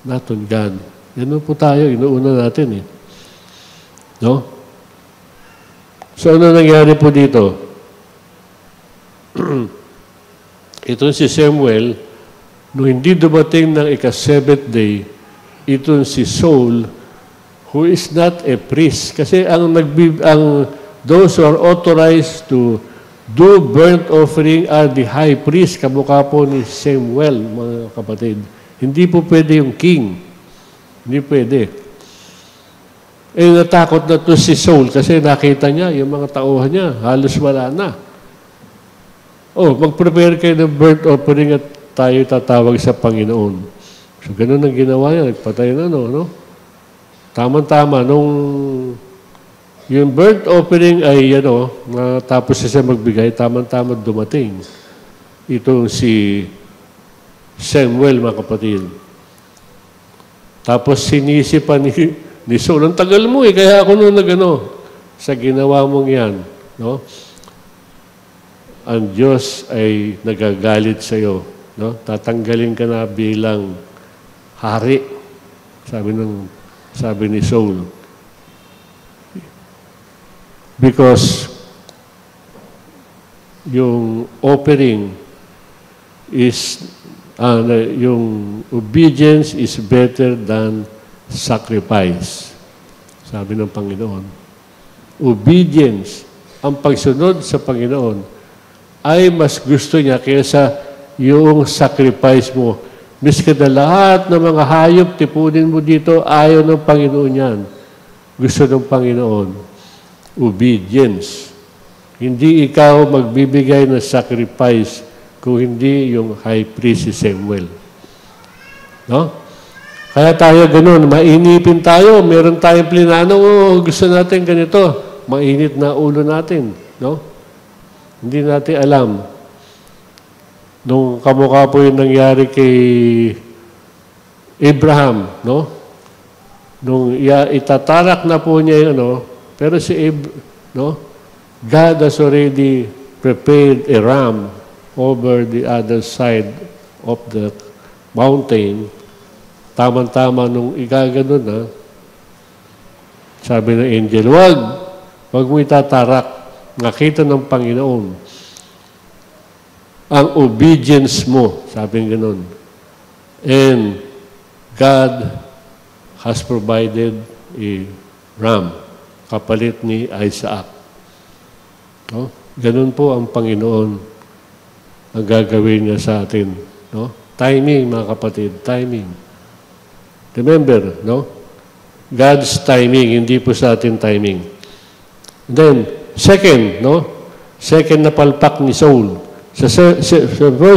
Not on God. Yan po tayo, inuuna natin eh. No? So, ano nangyari po dito? Ito si Samuel, nung hindi dumating ng ika-7th day, ito si Saul, who is not a priest. Kasi those who are authorized to do burnt offering are the high priest, kamukha po ni Samuel, mga kapatid. Hindi po pwede yung king. Hindi pwede. Eh, natakot na to si Saul kasi nakita niya, yung mga tauhan niya, halos wala na. Oh, mag-prepare kayo ng burnt offering at tayo tatawag sa Panginoon. So, ganun ang ginawa niya. Nagpatay na, no? Tama-tama, nung yung burnt offering ay, tapos siya magbigay, tama-tama dumating. Itong si Samuel, mga kapatid. Tapos sinisi pa ni Saul, ang tagal mo kaya ako nung sa ginawa mong yan, no? Ang Diyos ay nagagalit sa iyo, no? Tatanggalin ka na bilang hari, sabi ni Saul. Because yung offering is yung obedience is better than sacrifice. Sabi ng Panginoon. Obedience, ang pagsunod sa Panginoon, ay mas gusto niya kaysa yung sacrifice mo. Miski na lahat ng mga hayop, tipunin mo dito, ayaw ng Panginoon yan. Gusto ng Panginoon. Obedience. Hindi ikaw magbibigay ng sacrifice kung hindi yung high priest si Samuel. No? Kaya tayo ganun, mainipin tayo, meron tayong plinano, gusto natin ganito, mainit na ulo natin. No? Hindi natin alam. Nung kamukha po yung nangyari kay Abraham, no? Nung itatarak na po niya yung pero si God has already prepared a ram over the other side of the mountain. Tama-tama nung igaganon na, sabi ng angel, wag mo itatarak. Nakita ng Panginoon ang obedience mo, sabi ng ganon. And God has provided a ram, kapalit ni Isaac. No? Ganun po ang Panginoon ang gagawin niya sa atin. No? Timing, mga kapatid, timing. Remember, no? God's timing, hindi po sa atin timing. Then, second, no? Second na palpak ni Saul. Sa 1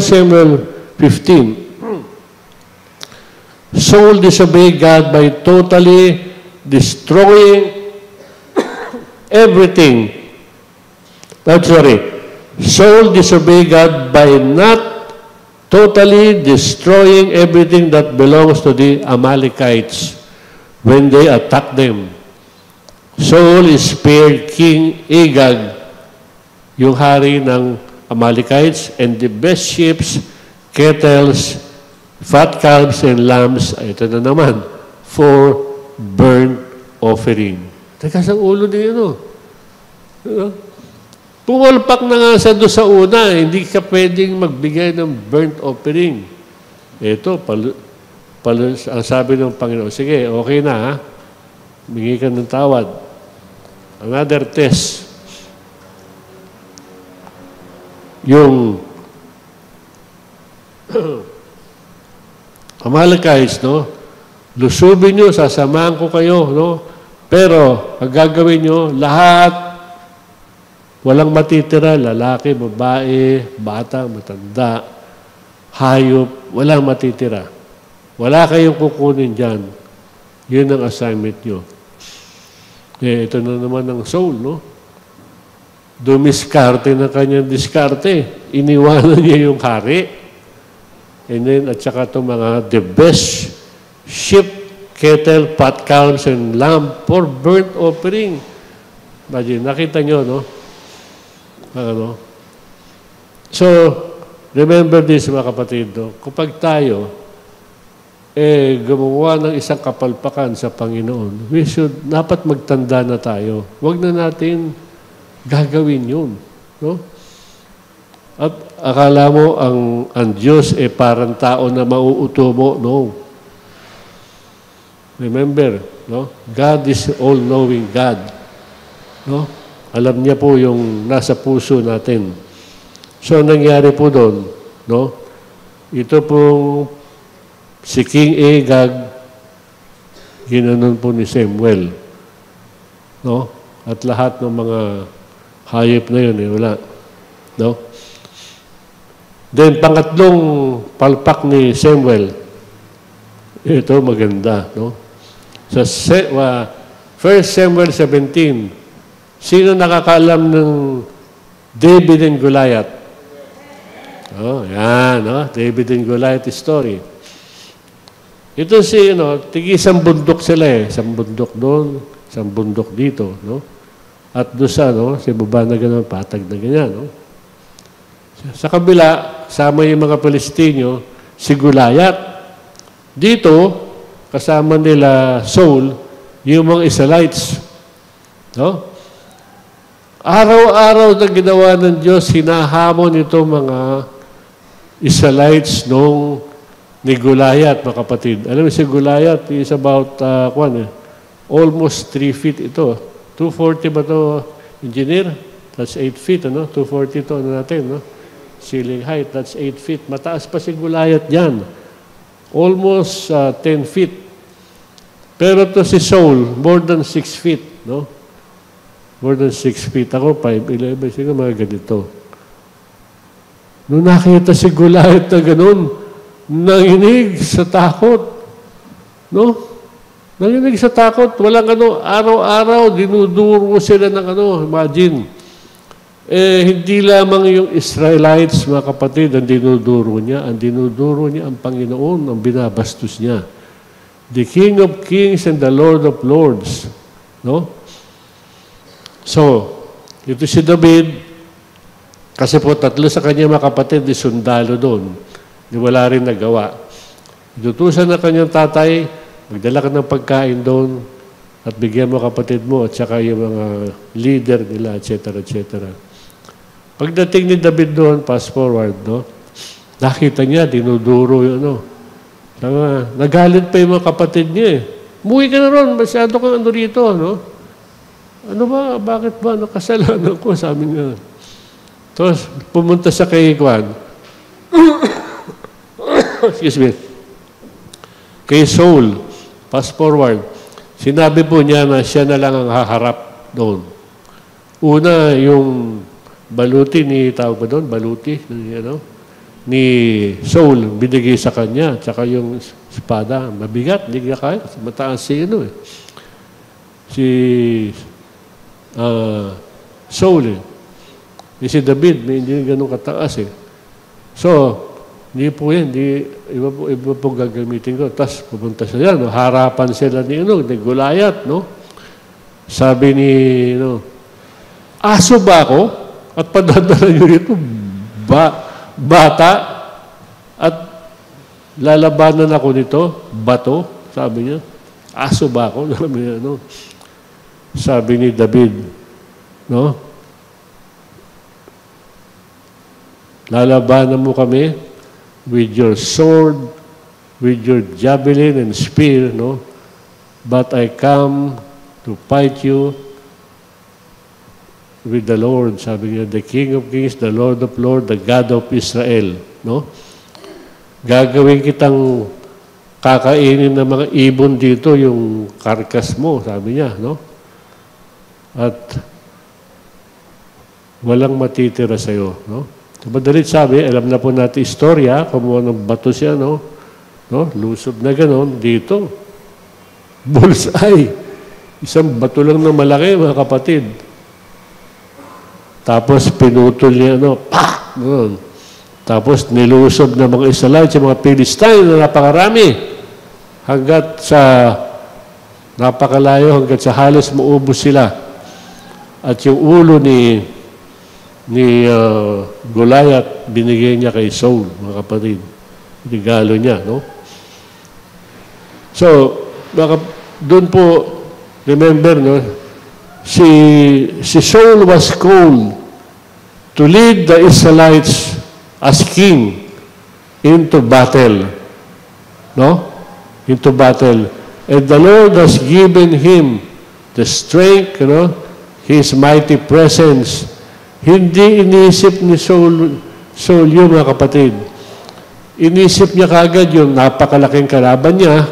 Samuel 15, Saul disobeyed God by totally destroying everything. Saul disobeyed God by not totally destroying everything that belongs to the Amalekites when they attacked them. Saul spared King Agag, yung hari ng Amalekites, and the best sheep, kettles, fat calves, and lambs, ito na naman, for burnt offering. Teka, sa ulo din yun, Pumalpak na nga sa doon sa una, hindi ka pwedeng magbigay ng burnt offering. Ito, ang sabi ng Panginoon, sige, okay na, ha? Bigay ka ng tawad. Another test. Yung Amalekites, no? Lusubin nyo, sasamahan ko kayo, no? Pero, ang gagawin nyo, lahat, walang matitira, lalaki, babae, bata, matanda, hayop, walang matitira. Wala kayong kukunin dyan. Yun ang assignment nyo. Ito na naman ang Saul, no? Dumiskarte na kanyang diskarte. Iniwanan niya yung hari. And then, at saka itong mga the best sheep, cattle, fat calves, and lamb for burnt offering. Imagine, nakita nyo, no? So, remember this, mga kapatid, no? Kapag tayo, gumawa ng isang kapalpakan sa Panginoon, dapat magtanda na tayo. Huwag na natin gagawin yun. No? At akala mo ang Diyos parang tao na mauuto mo? No. Remember, no? God is all-knowing God. No? Alam niya po yung nasa puso natin. So, nangyari po doon, no? Ito pong si King Agag, ginanon po ni Samuel. No? At lahat ng mga hayop na yun, wala. No? Then, pangatlong palpak ni Samuel, ito maganda, no? Sa 1 Samuel 17, sino nakakaalam ng David and Goliath? Oh, yan, no? David and Goliath story. Ito si, tigi-isang bundok sila isang bundok doon, isang bundok dito, no? At doon sa, sa baba na gano'n, patag na ganyan, no? Sa kabila, sama yung mga Palestinyo, si Goliath. Dito, kasama nila Saul, yung mga Israelites. No? Araw-araw na ginawa ng Diyos, hinahamon ito mga Israelites nung ni Goliath, mga kapatid. Alam mo si Goliath is about, almost 3 feet ito. 240 ba ito, engineer? That's 8 feet, 240 ito, natin, ceiling height, that's 8 feet. Mataas pa si Goliath dyan. Almost 10 feet. Pero to si Saul, more than 6 feet, no? More than 6 feet. Ako, 5'11", siguro mga ganito. Nung nakita si Goliath na ganun, nanginig sa takot. No? Nanginig sa takot. Walang araw-araw, dinuduro sila ng imagine. Hindi lamang yung Israelites, mga kapatid, ang dinuduro niya. Ang dinuduro niya ang Panginoon, ang binabastos niya. The King of Kings and the Lord of Lords. No? So, ito si David, kasi po tatlo sa kanya mga kapatid, di sundalo doon. Di wala rin nagawa. Inutusan na kanyang tatay, magdala ka ng pagkain doon, at bigyan mo kapatid mo, at saka yung mga leader nila, etc., etc. Pagdating ni David doon, fast forward, no? Nakita niya, dinuduro yung nagalit pa yung mga kapatid niya eh. Umuwi ka na ron, masyado kang rito, no? Ano ba, bakit ba, nakasalanan ko, sabi niya. Tapos, pumunta sa kay Juan. Excuse me. Kay Saul, fast forward, sinabi po niya na siya na lang ang haharap doon. Una, yung baluti tawag ba doon? Baluti, ni Saul, binigay sa kanya, tsaka yung espada, mabigat, hindi niya kaya, mataas si Saul eh. Si David, hindi ganun kataas eh. So, hindi po yan, iba po gagamitin ko. Tapos, pupunta siya yan, harapan sila ni Goliath, no? Sabi ni, aso ba ako? At padadala nyo rito, bata? At lalabanan ako nito, bato? Sabi niya, aso ba ako? Sabi ni David, no? Lalabanan mo kami with your sword, with your javelin and spear, no? But I come to fight you with the Lord, sabi niya, the King of Kings, the Lord of Lords, the God of Israel, no? Gagawin kitang kakainin ng mga ibon dito, yung karkas mo, sabi niya, no? At walang matitira sa'yo, no? Madalit sabi, alam na po natin istorya, kumuha ng bato siya, no? Lusob na gano'n, dito. Bullseye. Isang bato lang na malaki, mga kapatid. Tapos pinutol niya, pak! Gano'n. Tapos nilusob ng mga Israelites, yung mga Philistine na napakarami. Hanggat sa napakalayo, hanggat sa halos maubos sila. At yung ulo ni Goliath, binigay niya kay Saul, mga kapatid. Regalo niya, no? So, doon po, remember, no? Si Saul was called to lead the Israelites as king into battle. No? Into battle. And the Lord has given him the strength, His mighty presence. Hindi inisip ni Saul yun, mga kapatid. Inisip niya kagad yung napakalaking kalaban niya,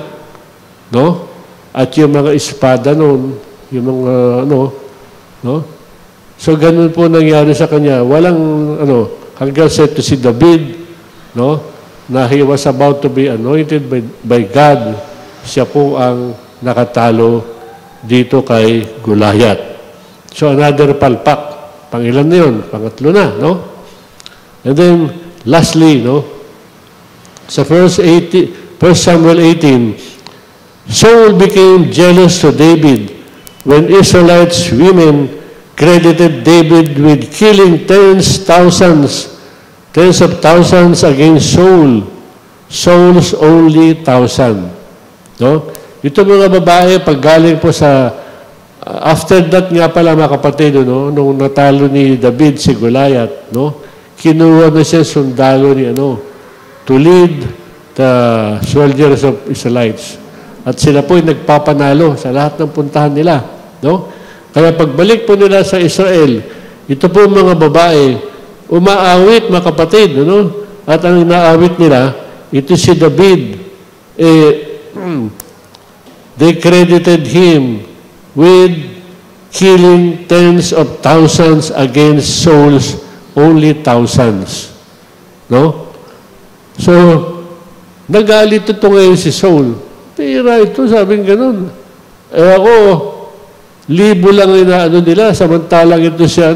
no? At yung mga espada noon, yung mga, no? So, ganun po nangyari sa kanya. Walang, hanggang sa ito si David, no? Na he was about to be anointed by God. Siya po ang nakatalo dito kay Goliath. So, another palpak. Pangilan na yun, pangatlo na, no? And then, lastly, sa 1 Samuel 18, Saul became jealous to David when Israelites women credited David with killing tens of thousands against Saul. Saul's only 1,000. No? Ito mga babae, pag galing po sa after that nga pala mga kapatid, nung natalo ni David si Goliath, kinuha na siya sundalo ni to lead the soldiers of Israelites. At sila po ay nagpapanalo sa lahat ng puntahan nila. Kaya pagbalik po nila sa Israel, ito po mga babae, umaawit mga kapatid, at ang inaawit nila, ito si David. They credited him with killing tens of thousands against Saul's only thousands. No? So, nagalit ito ngayon si Saul. Pira ito, sabing ganun. Eh ako, libo lang inaano nila, samantalang ito siya,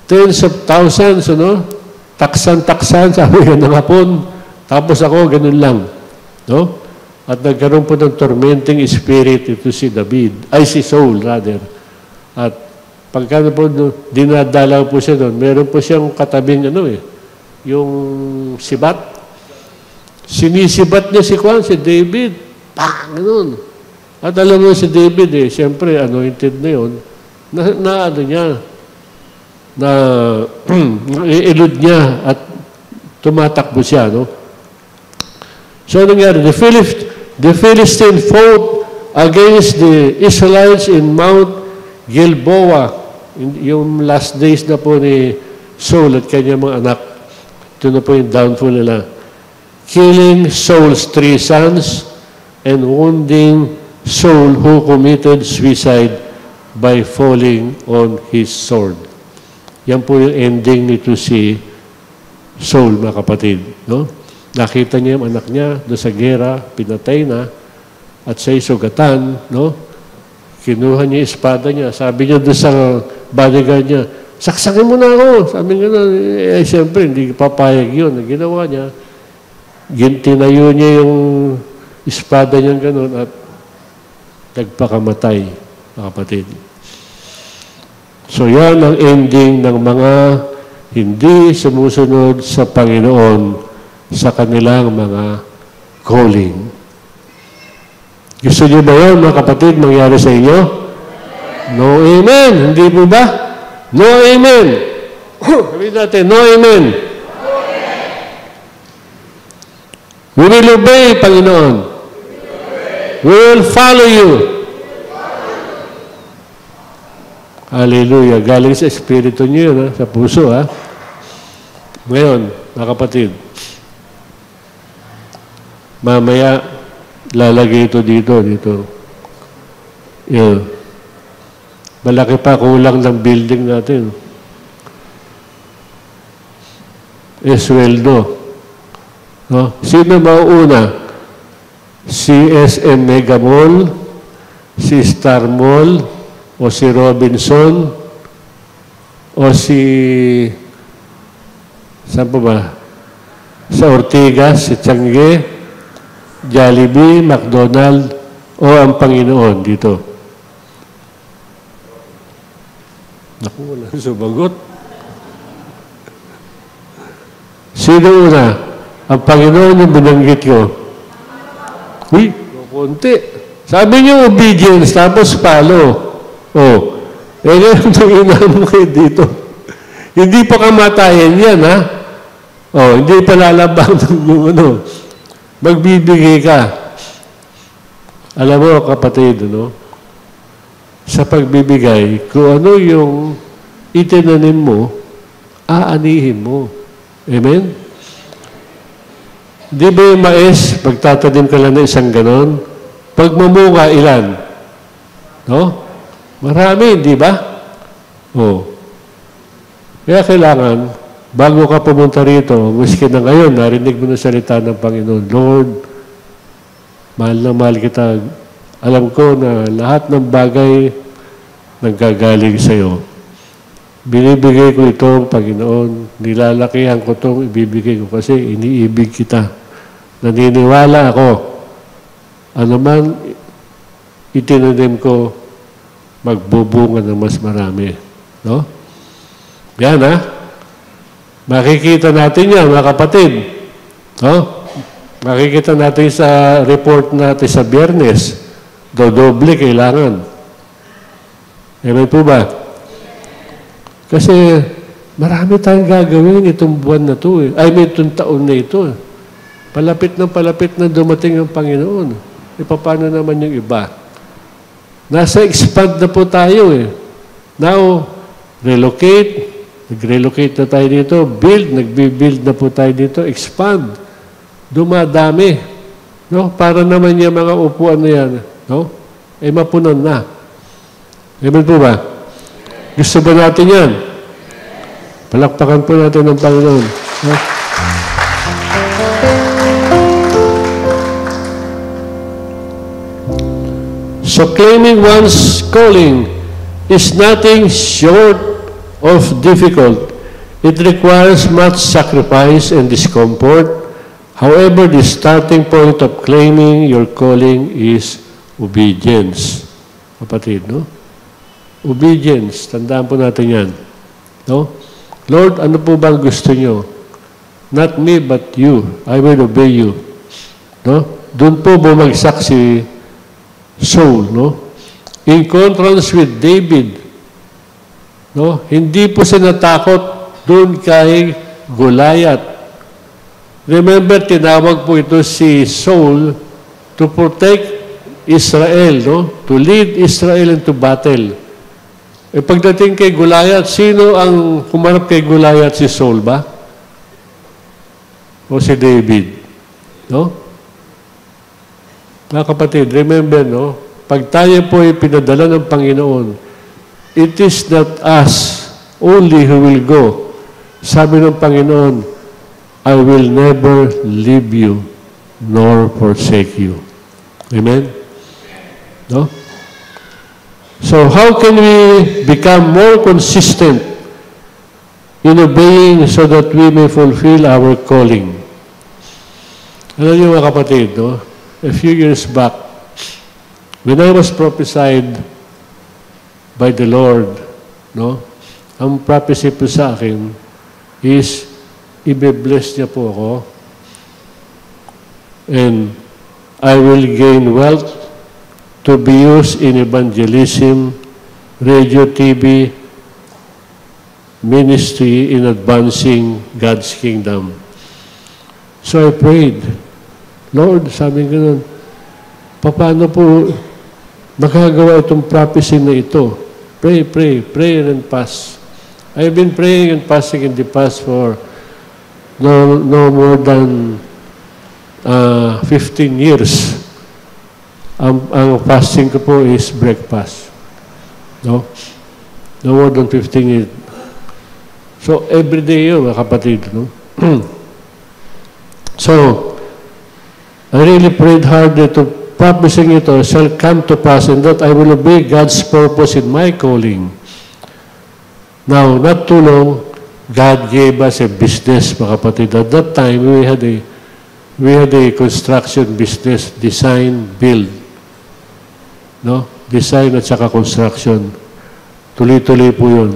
tens of thousands, taksan-taksan, sabi nga ng hapon. Tapos ako, ganun lang. No? At nagkaroon po ng tormenting spirit ito si Saul, rather. At pagka po dinadalaw po siya doon, meron po siyang katabing, yung sibat. Sinisibat niya si David. Pang! Ganun. At alam mo si David, siyempre, anointed na yun, ilud niya at tumatakbo siya, So, nangyari, the Philistine fought against the Israelites in Mount Gilboa, yung last days na po ni Saul at kanyang mga anak. Ito na po yung downfall nila. Killing Saul's 3 sons and wounding Saul who committed suicide by falling on his sword. Yan po yung ending nito si Saul, mga kapatid. No? Nakita niya yung anak niya doon sa gera, pinatay na, at siya'y sugatan, kinuha niya yung espada niya. Sabi niya doon sa bodyguard niya, saksakin mo na ako. Sabi niya, siyempre, hindi papayag yun. Ang ginawa niya, tinayo niya yung espada niya gano'n at nagpakamatay, mga kapatid. So yan ang ending ng mga hindi sumusunod sa Panginoon sa kanilang mga calling. Gusto niyo ba yun, mga kapatid, mangyari sa inyo? No amen. Hindi po ba? No amen. Sabihin natin, no amen. We will obey, Panginoon. We will follow you. Hallelujah. Galing sa espiritu niyo yun, sa puso. Ngayon, mga kapatid, mamaya, lalagay ito dito. Yan. Malaki pa kulang ng building natin. Sweldo. Sino mauuna? Si SM Mega Mall, si Star Mall, o si Robinson, o si, saan po ba? Sa Ortigas, si Tiangge, Jollibee, McDonald, o ang Panginoon dito? Naku, wala sumagot. Sino una? Ang Panginoon yung binanggit ko. Uy, konti. Sabi niyo obedience, tapos follow. Ganyan itong inano kayo dito. Hindi pa kamatayan yan, ha? Hindi pa lalabang yung magbibigay ka. Alam mo, kapatid, sa pagbibigay, kung ano yung itinanim mo, aanihin mo. Amen? Di ba yung mais, pagtatanim ka lang na isang ganon, pag mamunga, ilan? Marami, di ba? Kaya kailangan, bago ka pumunta rito, maski na ngayon, narinig mo na salita ng Panginoon, Lord, mahal na mahal kita. Alam ko na lahat ng bagay nanggagaling sa iyo. Binibigay ko itong Panginoon, nilalakihan ko itong ibibigay ko kasi iniibig kita. Naniniwala ako, ano man itinanim ko, magbubunga ng mas marami. Yan, makikita natin yan, mga kapatid. Makikita natin sa report natin sa Biyernes, dodoble kailangan. Amen po ba? Kasi marami tayong gagawin itong buwan na ito. Itong taon na ito. Palapit na dumating ang Panginoon. Paano naman yung iba? Nasa expand na po tayo. Now, relocate. Nag-relocate na tayo dito. Build. Nagbi-build na po tayo dito. Expand. Dumadami. Para naman yung mga upuan na yan, mapunan na. Amen po ba? Gusto ba natin yan? Palakpakan po natin ng Panginoon. So claiming one's calling is nothing short of difficult. It requires much sacrifice and discomfort. However, the starting point of claiming your calling is obedience. Kapatid, no? Obedience. Tandaan po natin yan. No? Lord, ano po bang gusto nyo? Not me, but you. I will obey you. No? Doon po bumagsak si Saul, no? In contrast with David, no? Hindi po siya natakot doon kay Goliath. Remember, tinawag po ito si Saul to protect Israel, no? To lead Israel into battle. E pagdating kay Goliath, sino ang kumarap kay Goliath? Si Saul ba? O si David? No? Mga kapatid, remember, no? Pag tayo po ay pinadala ng Panginoon, it is not us only who will go. Sabi ng Panginoon, I will never leave you nor forsake you. Amen? No? So how can we become more consistent in obeying so that we may fulfill our calling? Alam niyo mga kapatid, no? A few years back, when I was prophesied by the Lord, no? Ang prophecy po sa akin is ibe-bless niya po ako and I will gain wealth to be used in evangelism, radio, TV, ministry in advancing God's kingdom. So I prayed, Lord, sabi ko nun, paano po magagawa itong prophecy na ito? Pray, prayer and fast. I've been praying and fasting in the past for no more than 15 years. Ang fasting ko po is breakfast. No? No more than 15 years. So, every day yun, mga kapatid. No? So, I really prayed hard to prophesying ito shall come to pass and that I will obey God's purpose in my calling. Now, not too long, God gave us a business, mga kapatid. At that time, we had a construction business, design, build. No? Design at saka construction. Tuloy-tuloy po yun.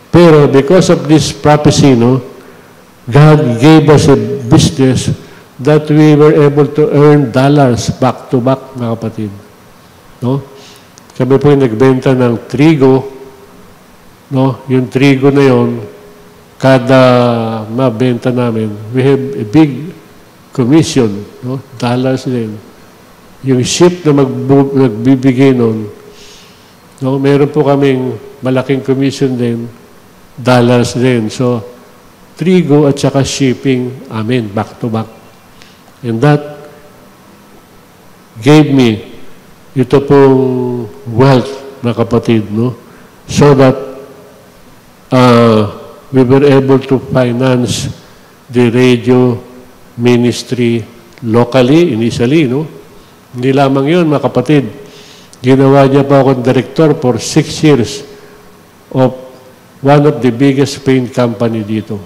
Pero because of this prophecy, no, God gave us a business that we were able to earn dollars back to back, mga kapatid. No? Kami po yung nagbenta ng trigo. No? Yung trigo na yun, kada mabenta namin, we have a big commission, no? Dollars din. Yung ship na nagbibigay nun, no? Meron po kaming malaking commission din, dollars din. So, trigo at saka shipping, amin, back to back. And that gave me ito pong wealth, mga kapatid, no? So that we were able to finance the radio ministry locally, initially, no? Hindi lamang yun, mga kapatid. Ginawa niya pa akong director for 6 years of one of the biggest paint company dito.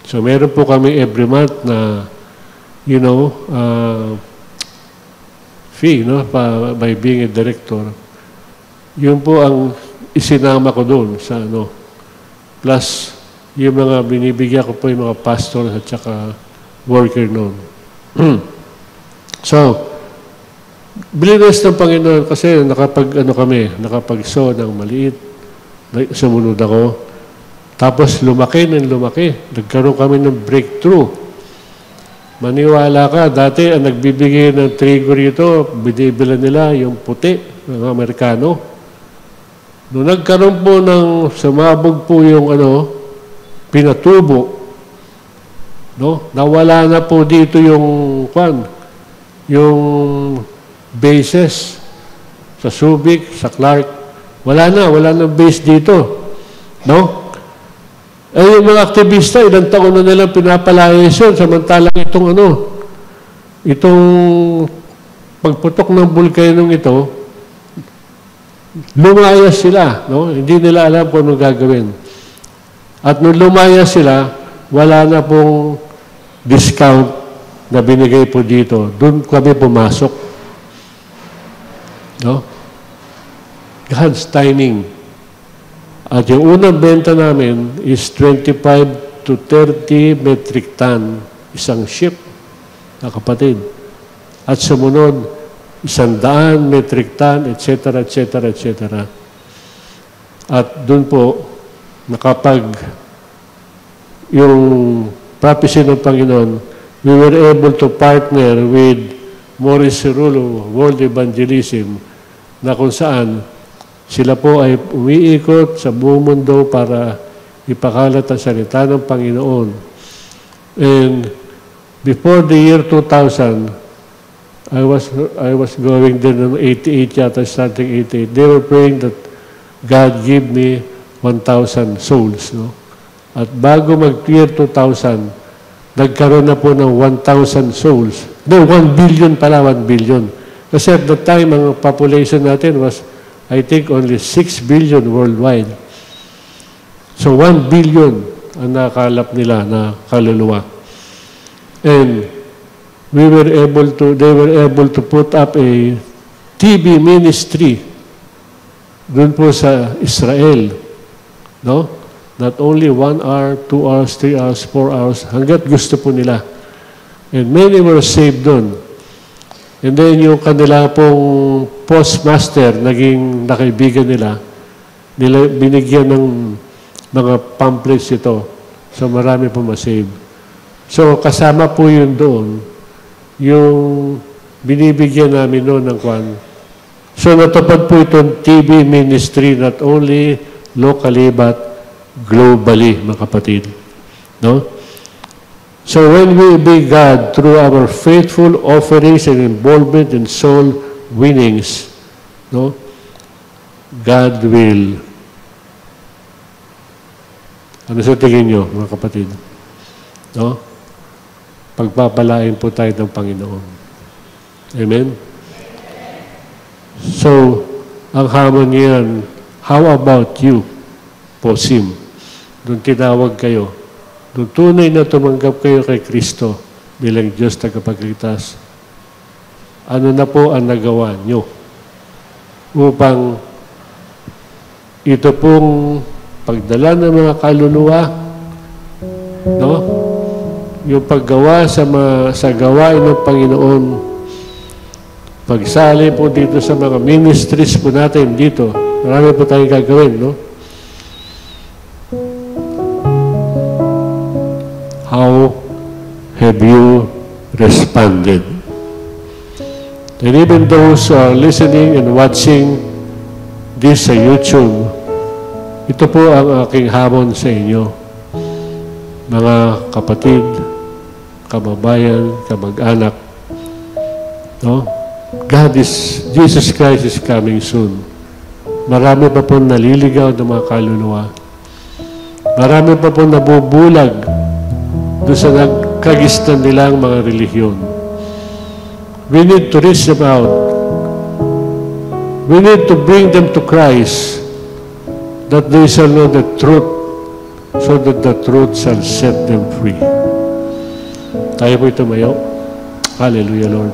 So, meron po kami every month na, you know, fee, no? By being a director. Yun po ang isinama ko doon sa, ano, plus, yung mga binibigyan ko po yung mga pastor at saka worker noon. So, bilinis ng Panginoon kasi nakapag-sow ng maliit. Sumunod ako. Tapos lumaki ng lumaki. Nagkaroon kami ng breakthrough. Maniwala ka, dati ang nagbibigay ng trigo rito, binibila nila yung puti, ng Amerikano. Noong nagkaroon po ng sumabog po yung pinatubo, no? Nawala na po dito yung yung bases sa Subic, sa Clark. Wala na base dito. No? Eh, yung mga aktivista, ilang taon na nilang pinapalayas yun, samantalang itong pagputok ng bulkanong ito, lumayas sila, no? Hindi nila alam kung anong gagawin. At nung lumayas sila, wala na pong discount na binigay po dito. Doon kami pumasok. No? God's timing. At yung unang benta namin is 25 to 30 metric ton, isang ship, na kapatid. At sumunod, 100 metric ton, etc., etc., etc. At doon po, nakapag yung prophecy ng Panginoon, we were able to partner with Maurice Cerullo, World Evangelism, na kung saan sila po ay umiikot sa buong mundo para ipakalat ang salita ng Panginoon. And before the year 2000, I was going there in 88 yata, starting 88. They were praying that God give me 1,000 souls. No? At bago mag-year 2000, nagkaroon na po ng 1,000 souls. No, 1 billion pala, 1 billion. Kasi at that time, ang population natin was, I think, only 6 billion worldwide. So 1 billion ang nakalap nila na kaluluwa. And they were able to put up a TV ministry doon po sa Israel. No? Not only 1 hour, 2 hours, 3 hours, 4 hours, hanggat gusto po nila. And many were saved doon. And then yung kanila pong postmaster, naging nakaibigan nila, binigyan ng mga pamphlets ito. So marami po masave. So kasama po yun doon, yung binibigyan namin noon ng kwan. So natupad po itong TV ministry not only locally but globally, mga kapatid. No? So when we obey God through our faithful offerings and involvement in soul winnings, no? God will. Ano sa tingin nyo, mga kapatid? No? Pagpapalain po tayo ng Panginoon. Amen? So, ang hamon niyan, how about you, Posim? Doon tinawag kayo. Doon tunay na tumanggap kayo kay Kristo bilang Diyos tagapagligtas. Ano na po ang nagawa nyo upang ito pong pagdala ng mga kaluluwa, no? Yung paggawa sa gawain ng Panginoon, pagsali po dito sa mga ministries po natin dito, marami po tayong gagawin, no? How have you responded? And even those who are listening and watching this sa YouTube, ito po ang aking hamon sa inyo, mga kapatid, kababayan, kamag-anak. No? Jesus Christ is coming soon. Marami pa po naliligaw ng mga kaluluwa. Marami pa po nabubulag doon sa nagkagistan nilang mga relihiyon. We need to reach them out. We need to bring them to Christ that they shall know the truth so that the truth shall set them free. Tayo po tumayo. Hallelujah, Lord.